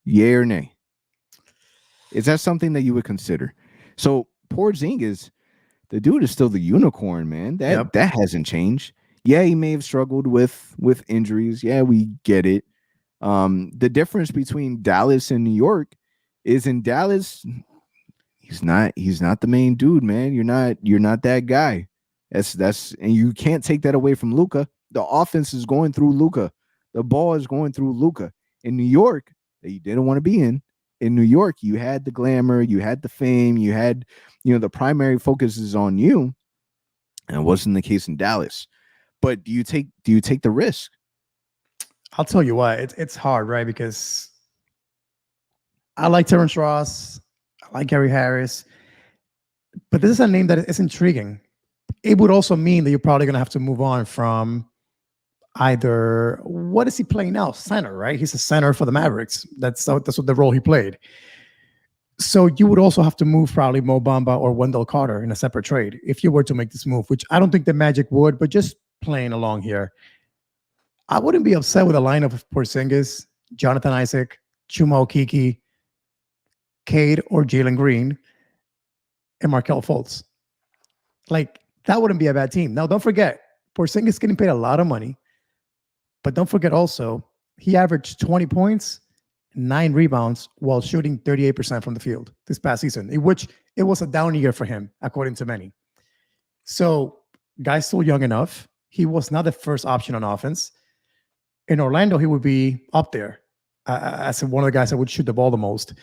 Yay or nay? Is that something that you would consider? So Porzingis, the dude is still the unicorn, man. That hasn't changed. Yeah, he may have struggled with injuries. Yeah, we get it. The difference between Dallas and New York is in Dallas, he's not the main dude, man. You're not that guy. That's and you can't take that away from Luka. The offense is going through Luka. The ball is going through Luka. In New York, that you didn't want to be in. In New York, you had the glamour, you had the fame, you had, the primary focus is on you. And it wasn't the case in Dallas. But do you take the risk? I'll tell you what, it's hard, right? Because I like Terrence Ross, I like Gary Harris, but this is a name that is intriguing. It would also mean that you're probably going to have to move on from either, what is he playing now? Center, right? He's a center for the Mavericks. That's what the role he played. So you would also have to move probably Mo Bamba or Wendell Carter in a separate trade if you were to make this move, which I don't think the Magic would, but just playing along here, I wouldn't be upset with a lineup of Porzingis, Jonathan Isaac, Chuma Okeke, Cade or Jalen Green, and Markelle Fultz. Like, that wouldn't be a bad team. Now, don't forget, Porzingis getting paid a lot of money, but don't forget also, he averaged 20 points, 9 rebounds while shooting 38% from the field this past season, in which it was a down year for him, according to many. So, guy's still young enough. He was not the first option on offense. In Orlando, he would be up there. as one of the guys that would shoot the ball the most.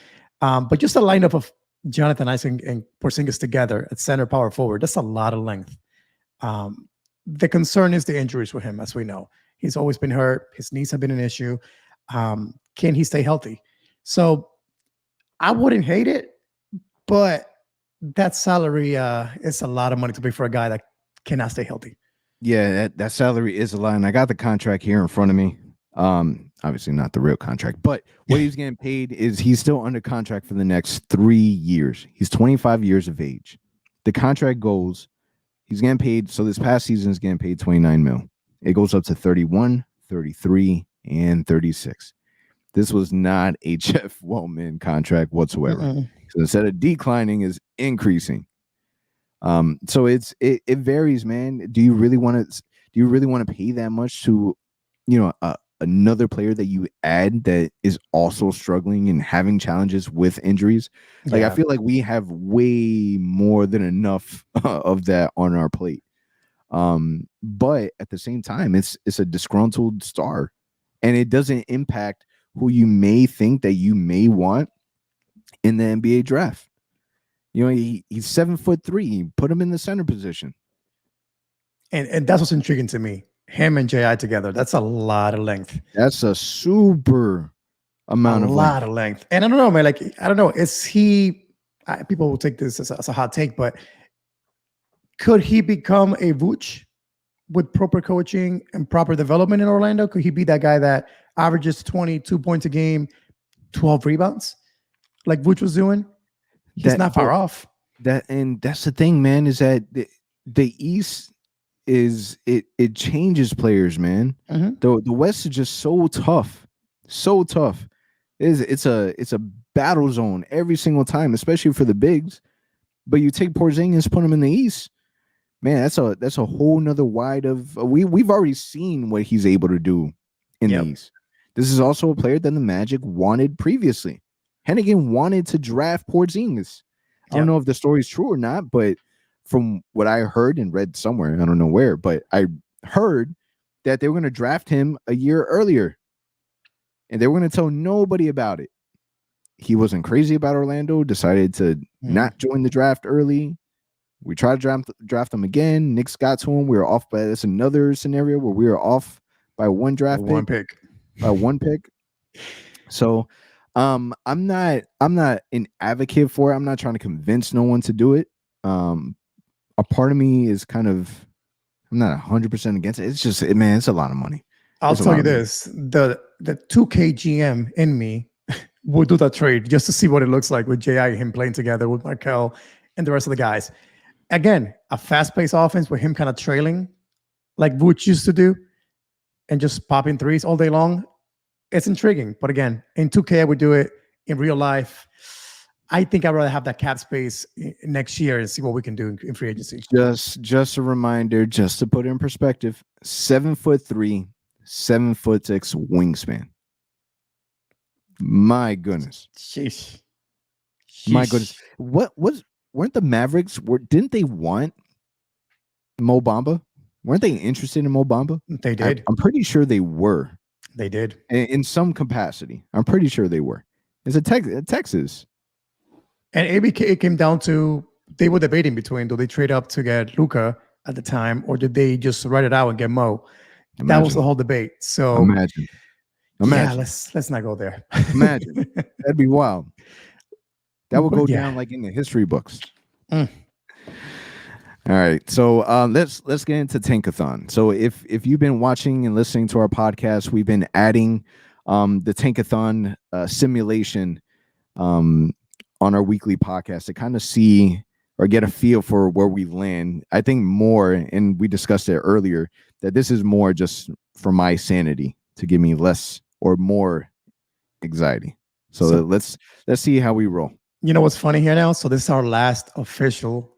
But just a lineup of Jonathan Isaac and Porzingis together at center power forward, that's a lot of length. The concern is the injuries with him, as we know. He's always been hurt. His knees have been an issue. Can he stay healthy? So I wouldn't hate it, but that salary is a lot of money to pay for a guy that cannot stay healthy. Yeah, that salary is a lot. And I got the contract here in front of me. Obviously not the real contract, but what he's getting paid is he's still under contract for the next 3 years. He's 25 years of age. The contract goes, he's getting paid. So this past season is getting paid 29 mil. It goes up to 31, 33, and 36. This was not a Jeff Wellman contract whatsoever. So instead of declining, is increasing. So it varies, man. Do you really want to pay that much to, another player that you add that is also struggling and having challenges with injuries? Like, I feel like we have way more than enough of that on our plate. But at the same time, it's a disgruntled star, and it doesn't impact who you may think that you may want in the NBA draft. He's 7'3". Put him in the center position. And that's what's intriguing to me. Him and J.I. together, that's a lot of length. That's a super amount of length. And I don't know, man. Like, I don't know. Is he? People will take this as a hot take, but could he become a Vooch with proper coaching and proper development in Orlando? Could he be that guy that averages 22 points a game, 12 rebounds, like Vooch was doing? He's not far off. And that's the thing, man. Is that the East is it changes players, man. The West is just so tough. It's a battle zone every single time, especially for the bigs. But you take Porzingis, put him in the East, man. That's a whole nother wide of we've already seen what he's able to do in the East. This is also a player that the Magic wanted previously. Hennigan wanted to draft Porzingis. I don't know if the story is true or not, but from what I heard and read somewhere, I don't know where, but I heard that they were going to draft him a year earlier, and they were going to tell nobody about it. He wasn't crazy about Orlando, decided to not join the draft early. We tried to draft him again. Knicks got to him. We were off by, that's another scenario where we were off by one pick. By one pick. So I'm not an advocate for it. I'm not trying to convince no one to do it. A part of me is kind of, I'm not 100% against it. It's just, man, it's a lot of money. I'll tell you this, the 2K GM in me would do that trade just to see what it looks like with J.I. and him playing together with Markel and the rest of the guys. Again, a fast-paced offense with him kind of trailing like Vooch used to do and just popping threes all day long. It's intriguing. But again, in 2K, I would do it. In real life, I think I'd rather have that cap space next year and see what we can do in free agency. Just a reminder, just to put it in perspective, 7'3", 7'6" wingspan. My goodness. Sheesh. My goodness. Weren't the Mavericks, didn't they want Mo Bamba? Weren't they interested in Mo Bamba? They did. I'm pretty sure they were. They did. In some capacity. I'm pretty sure they were. It's Texas. And it came down to, they were debating between, do they trade up to get Luka at the time, or did they just write it out and get Mo? That was the whole debate. So imagine. Yeah, let's not go there. Imagine. That'd be wild. That would go down like in the history books. All right. So let's get into Tankathon. So if you've been watching and listening to our podcast, we've been adding the Tankathon simulation on our weekly podcast to kind of see or get a feel for where we land. I think more, and we discussed it earlier, that this is more just for my sanity to give me less or more anxiety. So let's see how we roll. You know what's funny here now? So this is our last official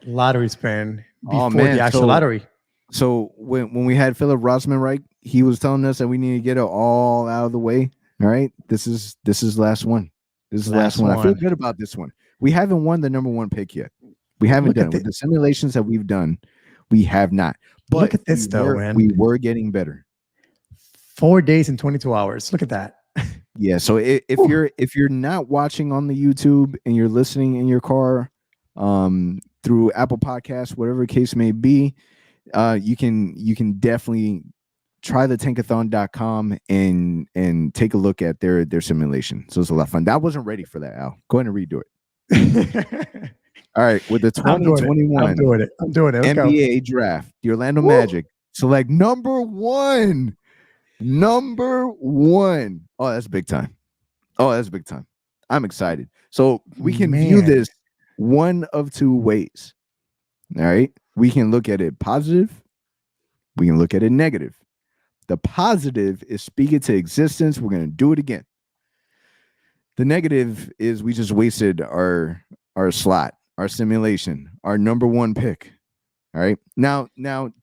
lottery spin before the actual lottery. So when we had Philip Rosman, right, he was telling us that we need to get it all out of the way. All right, this is last one. This is the last one. I feel good about this one. We haven't won the number one pick yet. We haven't done it. With the simulations that we've done, we have not. But look at this, though, man. We were getting better. 4 days and 22 hours. Look at that. Yeah. So if you're not watching on the YouTube and you're listening in your car, through Apple Podcasts, whatever the case may be, you can definitely try the tankathon.com and take a look at their simulation. So it's a lot of fun. I wasn't ready for that, Al. Go ahead and redo it. All right, with the 2021 I'm doing it. Let's NBA draft, the Orlando Magic select number one. Number one. Oh, that's big time. I'm excited. So we can view this one of two ways. All right. We can look at it positive. We can look at it negative. The positive is speak it to existence. We're going to do it again. The negative is we just wasted our slot, our simulation, our number one pick. All right. Now,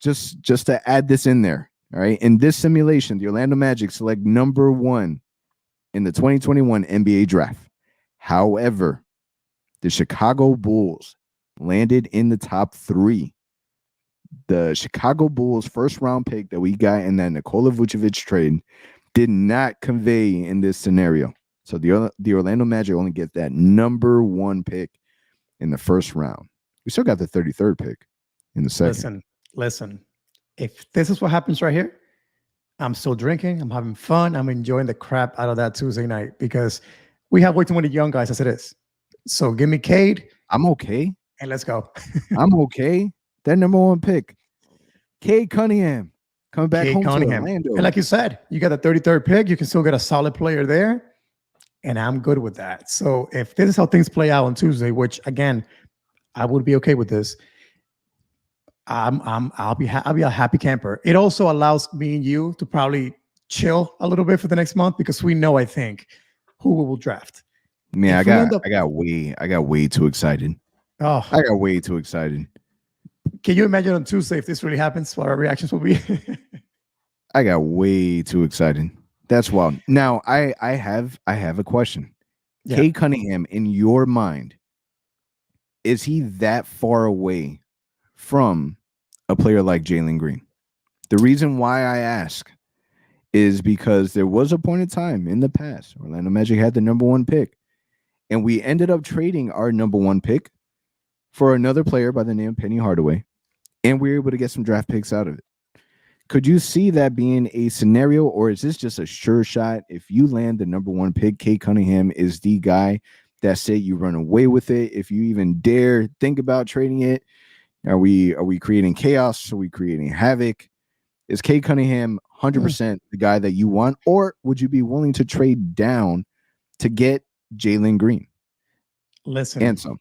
just to add this in there. All right. In this simulation, the Orlando Magic select number one in the 2021 NBA draft. However, the Chicago Bulls landed in the top three. The Chicago Bulls first round pick that we got in that Nikola Vucevic trade did not convey in this scenario. So the Orlando Magic only get that number one pick in the first round. We still got the 33rd pick in the second. Listen. If this is what happens right here, I'm still drinking. I'm having fun. I'm enjoying the crap out of that Tuesday night because we have way too many young guys as it is. So give me Cade. I'm okay. And let's go. I'm okay. That number one pick, Cade Cunningham, coming back home to Orlando. And like you said, you got the 33rd pick. You can still get a solid player there. And I'm good with that. So if this is how things play out on Tuesday, which again, I would be okay with this. I'll be a happy camper. It also allows me and you to probably chill a little bit for the next month because we know, I think, who we will draft. Man, I got way too excited. Oh, I got way too excited. Can you imagine on Tuesday if this really happens, what our reactions will be? I got way too excited. That's wild. Now I have a question. Yeah. Cade Cunningham, in your mind, is he that far away from a player like Jalen Green? The reason why I ask is because there was a point in time in the past, Orlando Magic had the number one pick, and we ended up trading our number one pick for another player by the name of Penny Hardaway, and we were able to get some draft picks out of it. Could you see that being a scenario, or is this just a sure shot? If you land the number one pick, Cade Cunningham is the guy. That's it. You run away with it. If you even dare think about trading it, are we creating chaos? Are we creating havoc? Is Cade Cunningham 100% the guy that you want, or would you be willing to trade down to get Jalen Green? Listen, and some.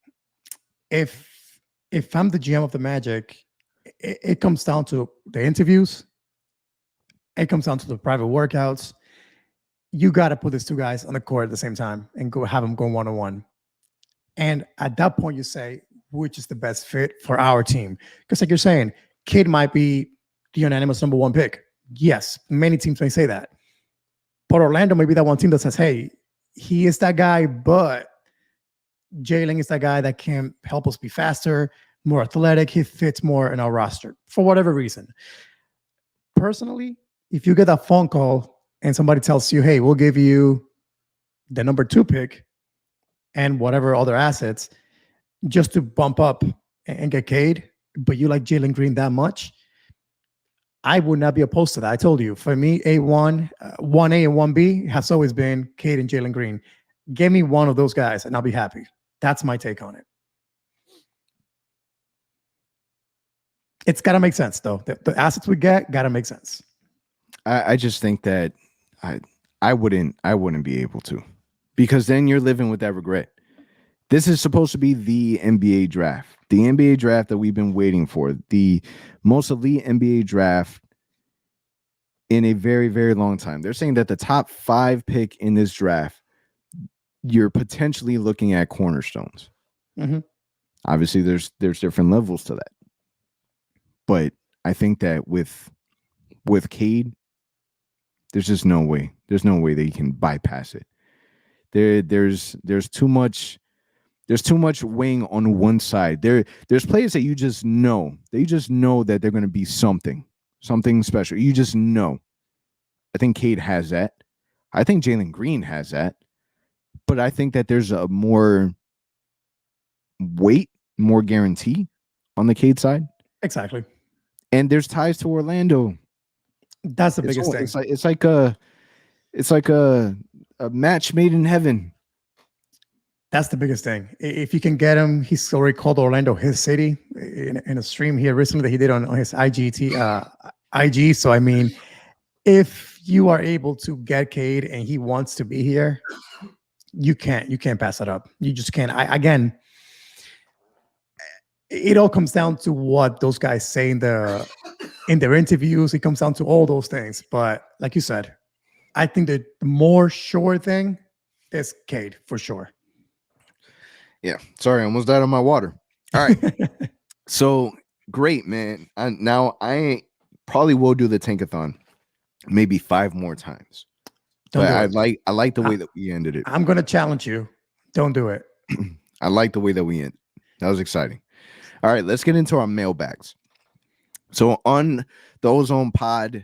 If I'm the GM of the Magic, it comes down to the interviews. It comes down to the private workouts. You got to put these two guys on the court at the same time and have them go one-on-one. And at that point, you say, which is the best fit for our team? Because like you're saying, Cade might be the unanimous number one pick. Yes, many teams may say that. But Orlando may be that one team that says, hey, he is that guy, but Jalen is that guy that can help us be faster, more athletic. He fits more in our roster for whatever reason. Personally, if you get that phone call and somebody tells you, hey, we'll give you the number two pick and whatever other assets just to bump up and get Cade, but you like Jalen Green that much, I would not be opposed to that. I told you, for me, A1, 1A and 1B has always been Cade and Jalen Green. Give me one of those guys and I'll be happy. That's my take on it. It's got to make sense, though. The assets we get got to make sense. I just think that I wouldn't be able to, because then you're living with that regret. This is supposed to be the NBA draft, the NBA draft that we've been waiting for, the most elite NBA draft in a very, very long time. They're saying that the top 5 pick in this draft, you're potentially looking at cornerstones. Mm-hmm. Obviously, there's different levels to that. But I think that with Cade, there's just no way. There's no way that you can bypass it. There's too much weighing on one side. There's players that you just know. They just know that they're going to be something special. You just know. I think Cade has that. I think Jalen Green has that, but I think that there's a more weight, more guarantee on the Cade side, Exactly. and there's ties to Orlando. That's the It's biggest all, thing. it's like a match made in heaven. That's the biggest thing. If you can get him, he's already called Orlando his city in a stream here recently that he did on his IG. So I mean, if you are able to get Cade and he wants to be here, you can't pass it up. You just can't. Again, it all comes down to what those guys say in their interviews. It comes down to all those things. But like you said, I think that the more sure thing is Cade for sure. Yeah. Sorry, I almost died on my water. All right. So great, man. I probably will do the tankathon maybe 5 more times. But I like the way that we ended it. I'm gonna challenge you. Don't do it. I like the way that we ended. That was exciting. All right, let's get into our mailbags. So on the OZone Pod,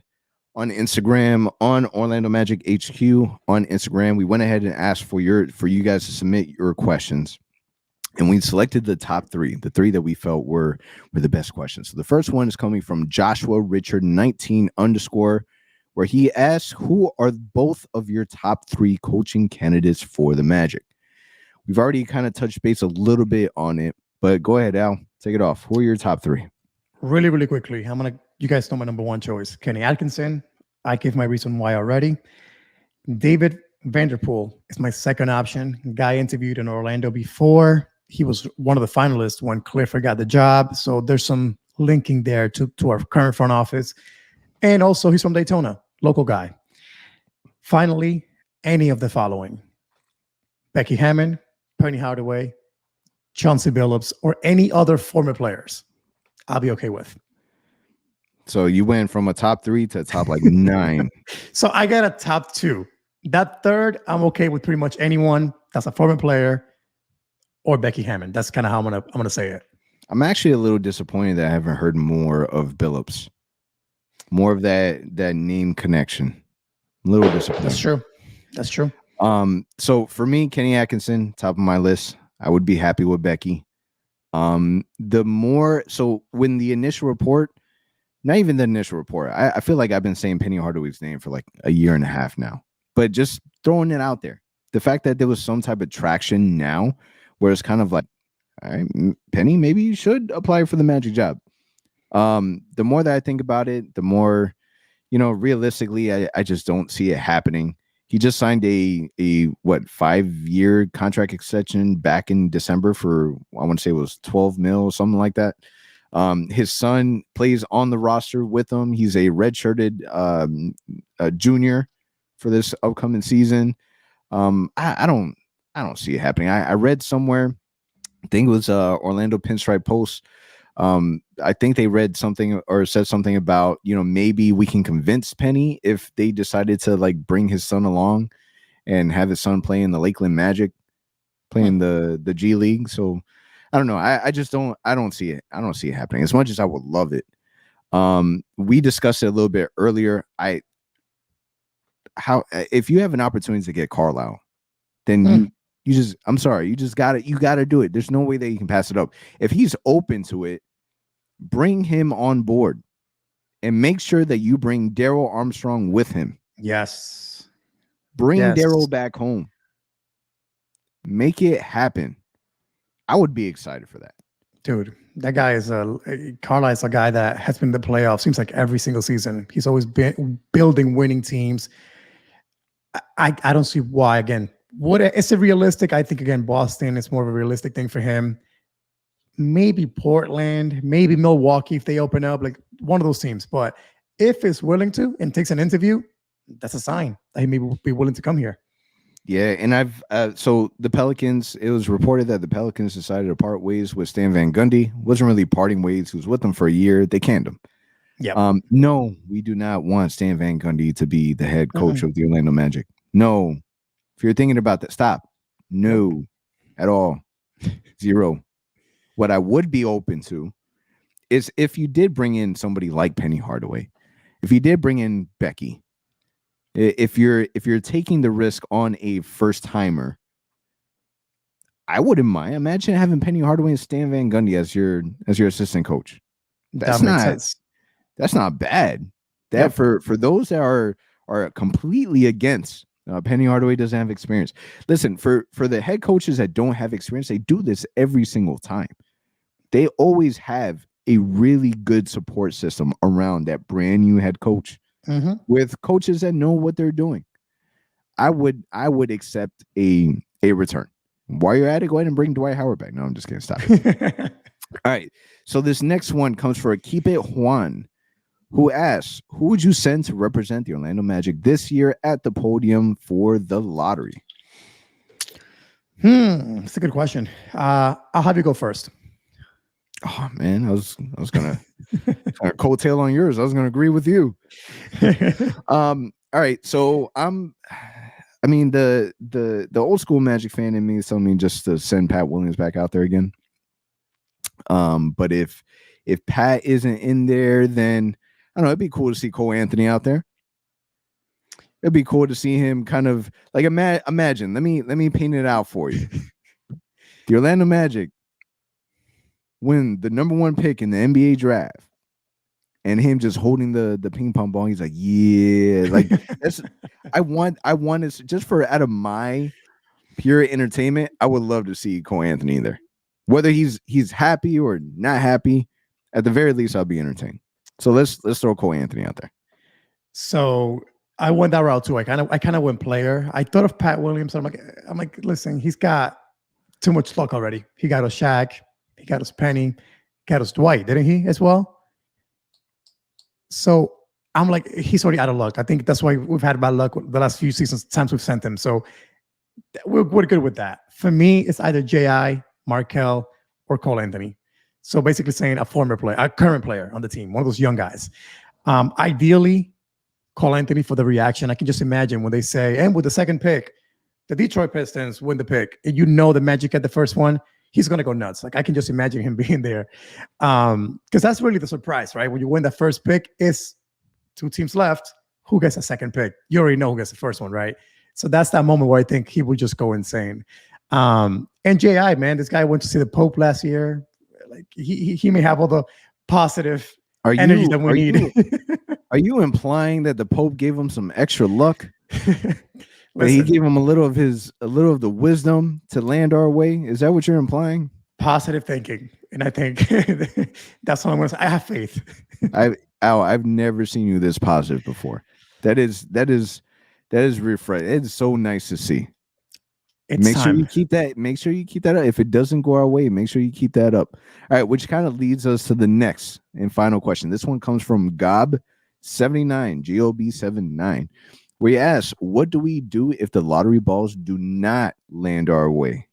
on Instagram, on Orlando Magic HQ on Instagram, we went ahead and asked for you guys to submit your questions. And we selected the top 3, the 3 that we felt were the best questions. So the first one is coming from Joshua Richard 19 _, where he asks, who are both of your top 3 coaching candidates for the Magic? We've already kind of touched base a little bit on it, but go ahead, Al, take it off. Who are your top 3? Really, really quickly. You guys know my number 1 choice, Kenny Atkinson. I gave my reason why already. David Vanderpool is my second option. Guy interviewed in Orlando before. He was one of the finalists when Clifford got the job. So there's some linking there to our current front office. And also he's from Daytona, local guy. Finally, any of the following: Becky Hammond, Penny Hardaway, Chauncey Billups, or any other former players, I'll be okay with. So you went from a top 3 to a top like 9. So I got a top 2. That third, I'm okay with pretty much anyone that's a former player or Becky Hammond. That's kind of how I'm gonna say it. I'm actually a little disappointed that I haven't heard more of Billups. More of that name connection. A little disappointed. That's true. So for me, Kenny Atkinson, top of my list. I would be happy with Becky. When the initial report, not even the initial report, I feel like I've been saying Penny Hardaway's name for like a year and a half now, but just throwing it out there. The fact that there was some type of traction now where it's kind of like, all right, Penny, maybe you should apply for the Magic job. The more that I think about it, the more, realistically, I just don't see it happening. He just signed a 5-year contract extension back in December for, I want to say it was 12 mil, something like that. His son plays on the roster with him. He's a redshirted junior for this upcoming season. I don't see it happening. I read somewhere, I think it was Orlando Pinstripe Post. I think they read something or said something about, maybe we can convince Penny if they decided to like bring his son along and have his son play in the Lakeland Magic, playing the G League. So I don't know. I don't see it. I don't see it happening as much as I would love it. We discussed it a little bit earlier. If you have an opportunity to get Carlisle, then you gotta do it. There's no way that you can pass it up. If he's open to it, bring him on board and make sure that you bring Daryl Armstrong with him. Yes. Bring Daryl back home. Make it happen. I would be excited for that. Dude, that guy is Carlisle's a guy that has been in the playoffs, seems like every single season. He's always been building winning teams. I don't see why, again. It's a realistic, I think, again, Boston is more of a realistic thing for him. Maybe Portland, maybe Milwaukee if they open up, like one of those teams. But if it's willing to and takes an interview, that's a sign that he may be willing to come here. Yeah, and so the Pelicans, it was reported that the Pelicans decided to part ways with Stan Van Gundy. Wasn't really parting ways. He was with them for a year. They canned him. Yeah. No, we do not want Stan Van Gundy to be the head coach of the Orlando Magic. No. If you're thinking about that, stop. No, at all. Zero. What I would be open to is if you did bring in somebody like Penny Hardaway, if you did bring in Becky, If you're taking the risk on a first timer, I wouldn't mind. Imagine having Penny Hardaway and Stan Van Gundy as your assistant coach. That makes sense. That's not bad. That Yep. for those that are completely against Penny Hardaway doesn't have experience. Listen, for the head coaches that don't have experience, they do this every single time. They always have a really good support system around that brand new head coach with coaches that know what they're doing. I would accept a return. While you're at it, go ahead and bring Dwight Howard back. No, I'm just kidding. Stop it. All right. So this next one comes for Keep It Juan, who asks, who would you send to represent the Orlando Magic this year at the podium for the lottery? That's a good question. I'll have you go first. Oh man, I was gonna coattail on yours. I was gonna agree with you. All right. So I mean the old school Magic fan in me is telling me just to send Pat Williams back out there again. But if Pat isn't in there, then I don't know, it'd be cool to see Cole Anthony out there. It'd be cool to see him kind of like imagine. Let me paint it out for you. The Orlando Magic win the number 1 pick in the NBA draft, and him just holding the ping pong ball. He's like, yeah, like that's I want it just for out of my pure entertainment. I would love to see Cole Anthony there. Whether he's happy or not happy, at the very least, I'll be entertained. So let's throw Cole Anthony out there. So I went that route too. I kind of went player. I thought of Pat Williams. I'm like, listen, he's got too much luck already. He got us Shaq, he got us Penny, got us Dwight, didn't he as well? So I'm like, he's already out of luck. I think that's why we've had bad luck the last few seasons, times we've sent him. So we're good with that. For me, it's either J.I., Markel, or Cole Anthony. So basically saying a former player, a current player on the team, one of those young guys. Ideally, Cole Anthony for the reaction. I can just imagine when they say, and with the second pick, the Detroit Pistons win the pick, and you know the Magic at the first one, he's going to go nuts. Like I can just imagine him being there. Because that's really the surprise, right? When you win the first pick, it's 2 teams left. Who gets a second pick? You already know who gets the first one, right? So that's that moment where I think he would just go insane. And J.I., man, this guy went to see the Pope last year. Like he may have all the positive energy that we need. Are you implying that the Pope gave him some extra luck? But he gave him a little of the wisdom to land our way? Is that what you're implying? Positive thinking. And I think that's what I'm going to say. I have faith. I've never seen you this positive before. That is refreshing. It's so nice to see. Make sure you keep that up. If it doesn't go our way, make sure you keep that up. All right, which kind of leads us to the next and final question. This one comes from Gob79, GOB79, where he asks, what do we do if the lottery balls do not land our way?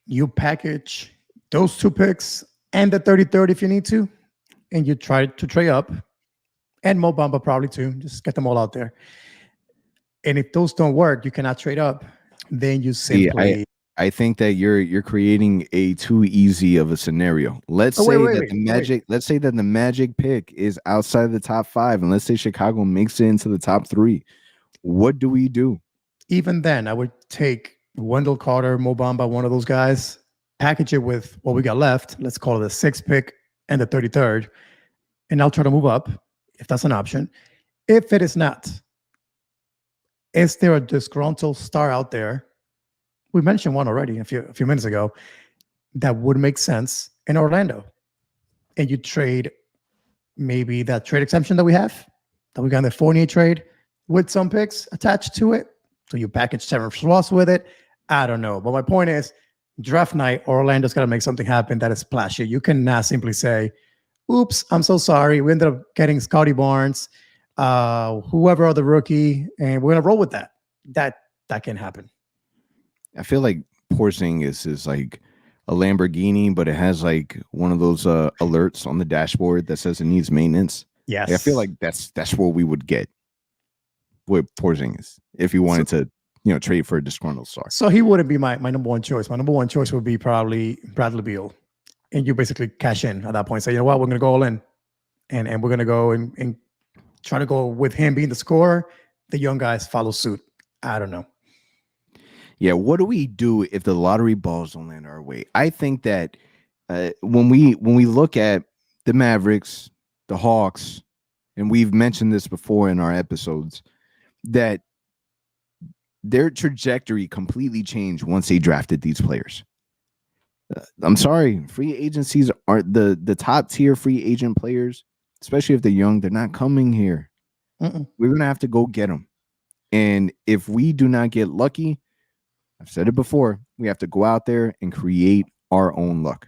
You package those 2 picks and the 33rd if you need to, and you try to trade up, and Mo Bamba probably too. Just get them all out there. And if those don't work, you cannot trade up. Then you simply. I think that you're creating a too easy of a scenario. Let's say that the Magic pick is outside the top 5, and let's say Chicago makes it into the top 3. What do we do? Even then, I would take Wendell Carter, Mo Bamba, one of those guys, package it with what we got left. Let's call it the 6th pick and the 33rd, and I'll try to move up if that's an option. If it is not, is there a disgruntled star out there? We mentioned one already a few minutes ago that would make sense in Orlando. And you trade maybe that trade exemption that we got in the Fournier trade with some picks attached to it. So you package Terrence Ross with it. I don't know. But my point is, draft night, Orlando's got to make something happen that is splashy. You cannot simply say, oops, I'm so sorry. We ended up getting Scotty Barnes, whoever other rookie, and we're gonna roll with that. That can happen. I feel like Porzingis is like a Lamborghini, but it has like one of those alerts on the dashboard that says it needs maintenance. Yes, I feel like that's what we would get with Porzingis if you wanted to, trade for a disgruntled star. So he wouldn't be my number one choice. My number one choice would be probably Bradley Beal, and you basically cash in at that point. Say, you know what, we're gonna go all in, and we're gonna go and try to go with him being the scorer the young guys follow suit. I don't know. Yeah, what do we do if the lottery balls don't land our way? I think that when we look at the Mavericks, the Hawks, and we've mentioned this before in our episodes, that their trajectory completely changed once they drafted these players. I'm sorry, free agencies are the top tier free agent players, especially if they're young. They're not coming here. We're gonna have to go get them, and if we do not get lucky, I've said it before, we have to go out there and create our own luck.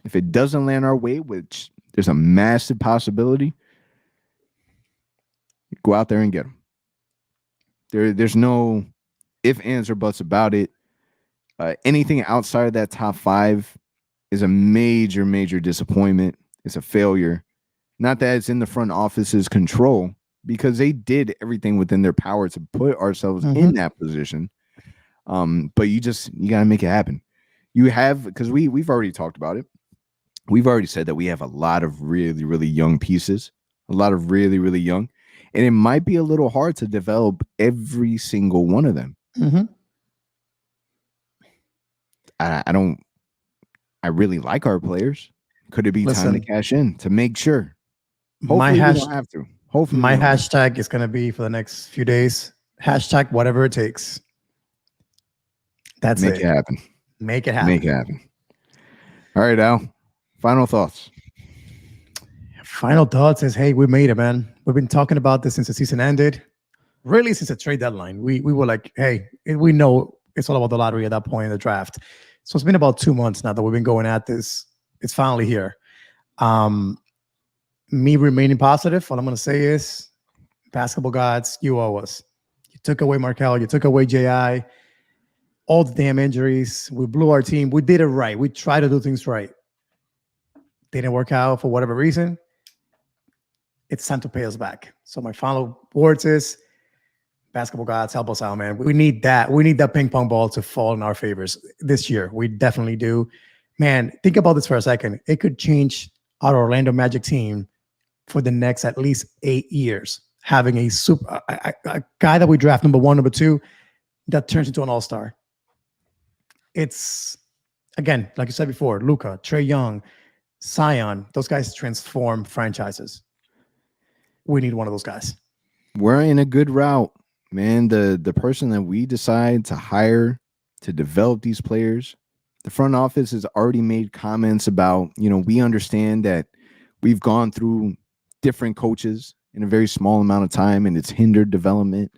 If it doesn't land our way, which there's a massive possibility, go out there and get them. There's no ifs, ands, or buts about it. Anything outside of that top 5 is a major, major disappointment. It's a failure. Not that it's in the front office's control, because they did everything within their power to put ourselves in that position. But you got to make it happen. You have, because we've already talked about it. We've already said that we have a lot of really, really young pieces, a lot of really, really young, and it might be a little hard to develop every single one of them. I really like our players. Could it be time to cash in to make sure? Hopefully we don't have to. Hopefully my hashtag is going to be for the next few days. Hashtag whatever it takes. That's it. Make it happen. Make it happen. Make it happen. All right, Al. Final thoughts. Final thoughts is, hey, we made it, man. We've been talking about this since the season ended. Really, since the trade deadline. We were like, hey, we know it's all about the lottery at that point in the draft. So it's been about 2 months now that we've been going at this. It's finally here. Me remaining positive, all I'm going to say is, basketball gods, you owe us. You took away Markel. You took away J.I. All the damn injuries. We blew our team. We did it right. We tried to do things right. Didn't work out for whatever reason. It's time to pay us back. So my final words is, basketball gods, help us out, man. We need that. We need that ping pong ball to fall in our favors this year. We definitely do. Man, think about this for a second. It could change our Orlando Magic team for the next at least 8 years. Having a guy that we draft number 1, number 2, that turns into an all-star. It's, again, like you said before, Luka, Trae Young, Zion, those guys transform franchises. We need one of those guys. We're in a good route, man. The person that we decide to hire to develop these players, the front office has already made comments about, we understand that we've gone through different coaches in a very small amount of time and it's hindered development.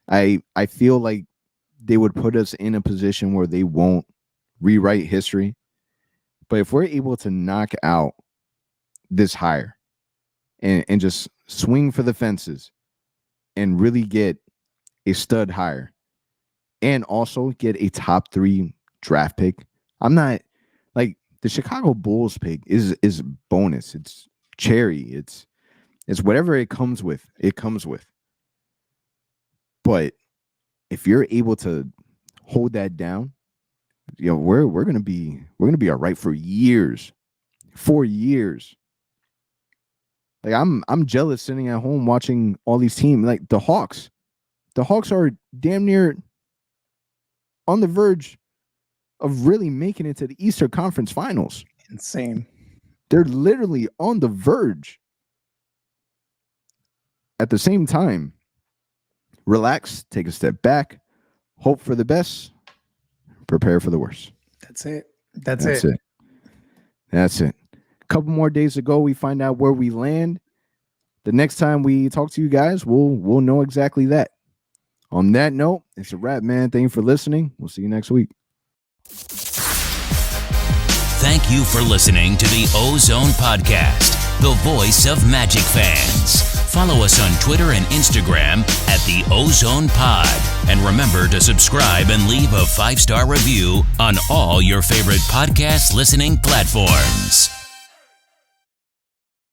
I feel like they would put us in a position where they won't rewrite history. But if we're able to knock out this hire and just swing for the fences and really get a stud hire and also get a top 3 draft pick, I'm not like the Chicago Bulls pick is bonus. It's cherry. It's whatever it comes with. It comes with. But if you're able to hold that down, we're gonna be all right for years. 4 years. Like I'm jealous sitting at home watching all these teams, like the Hawks. The Hawks are damn near on the verge of really making it to the Eastern Conference Finals. Insane. They're literally on the verge. At the same time, relax, take a step back, hope for the best, prepare for the worst. That's it. That's it. That's it. A couple more days to go, we find out where we land. The next time we talk to you guys, we'll know exactly that. On that note, it's a wrap, man. Thank you for listening. We'll see you next week. Thank you for listening to the OZone Podcast, the voice of Magic fans. Follow us on Twitter and Instagram at the OZone Pod. And remember to subscribe and leave a 5-star review on all your favorite podcast listening platforms.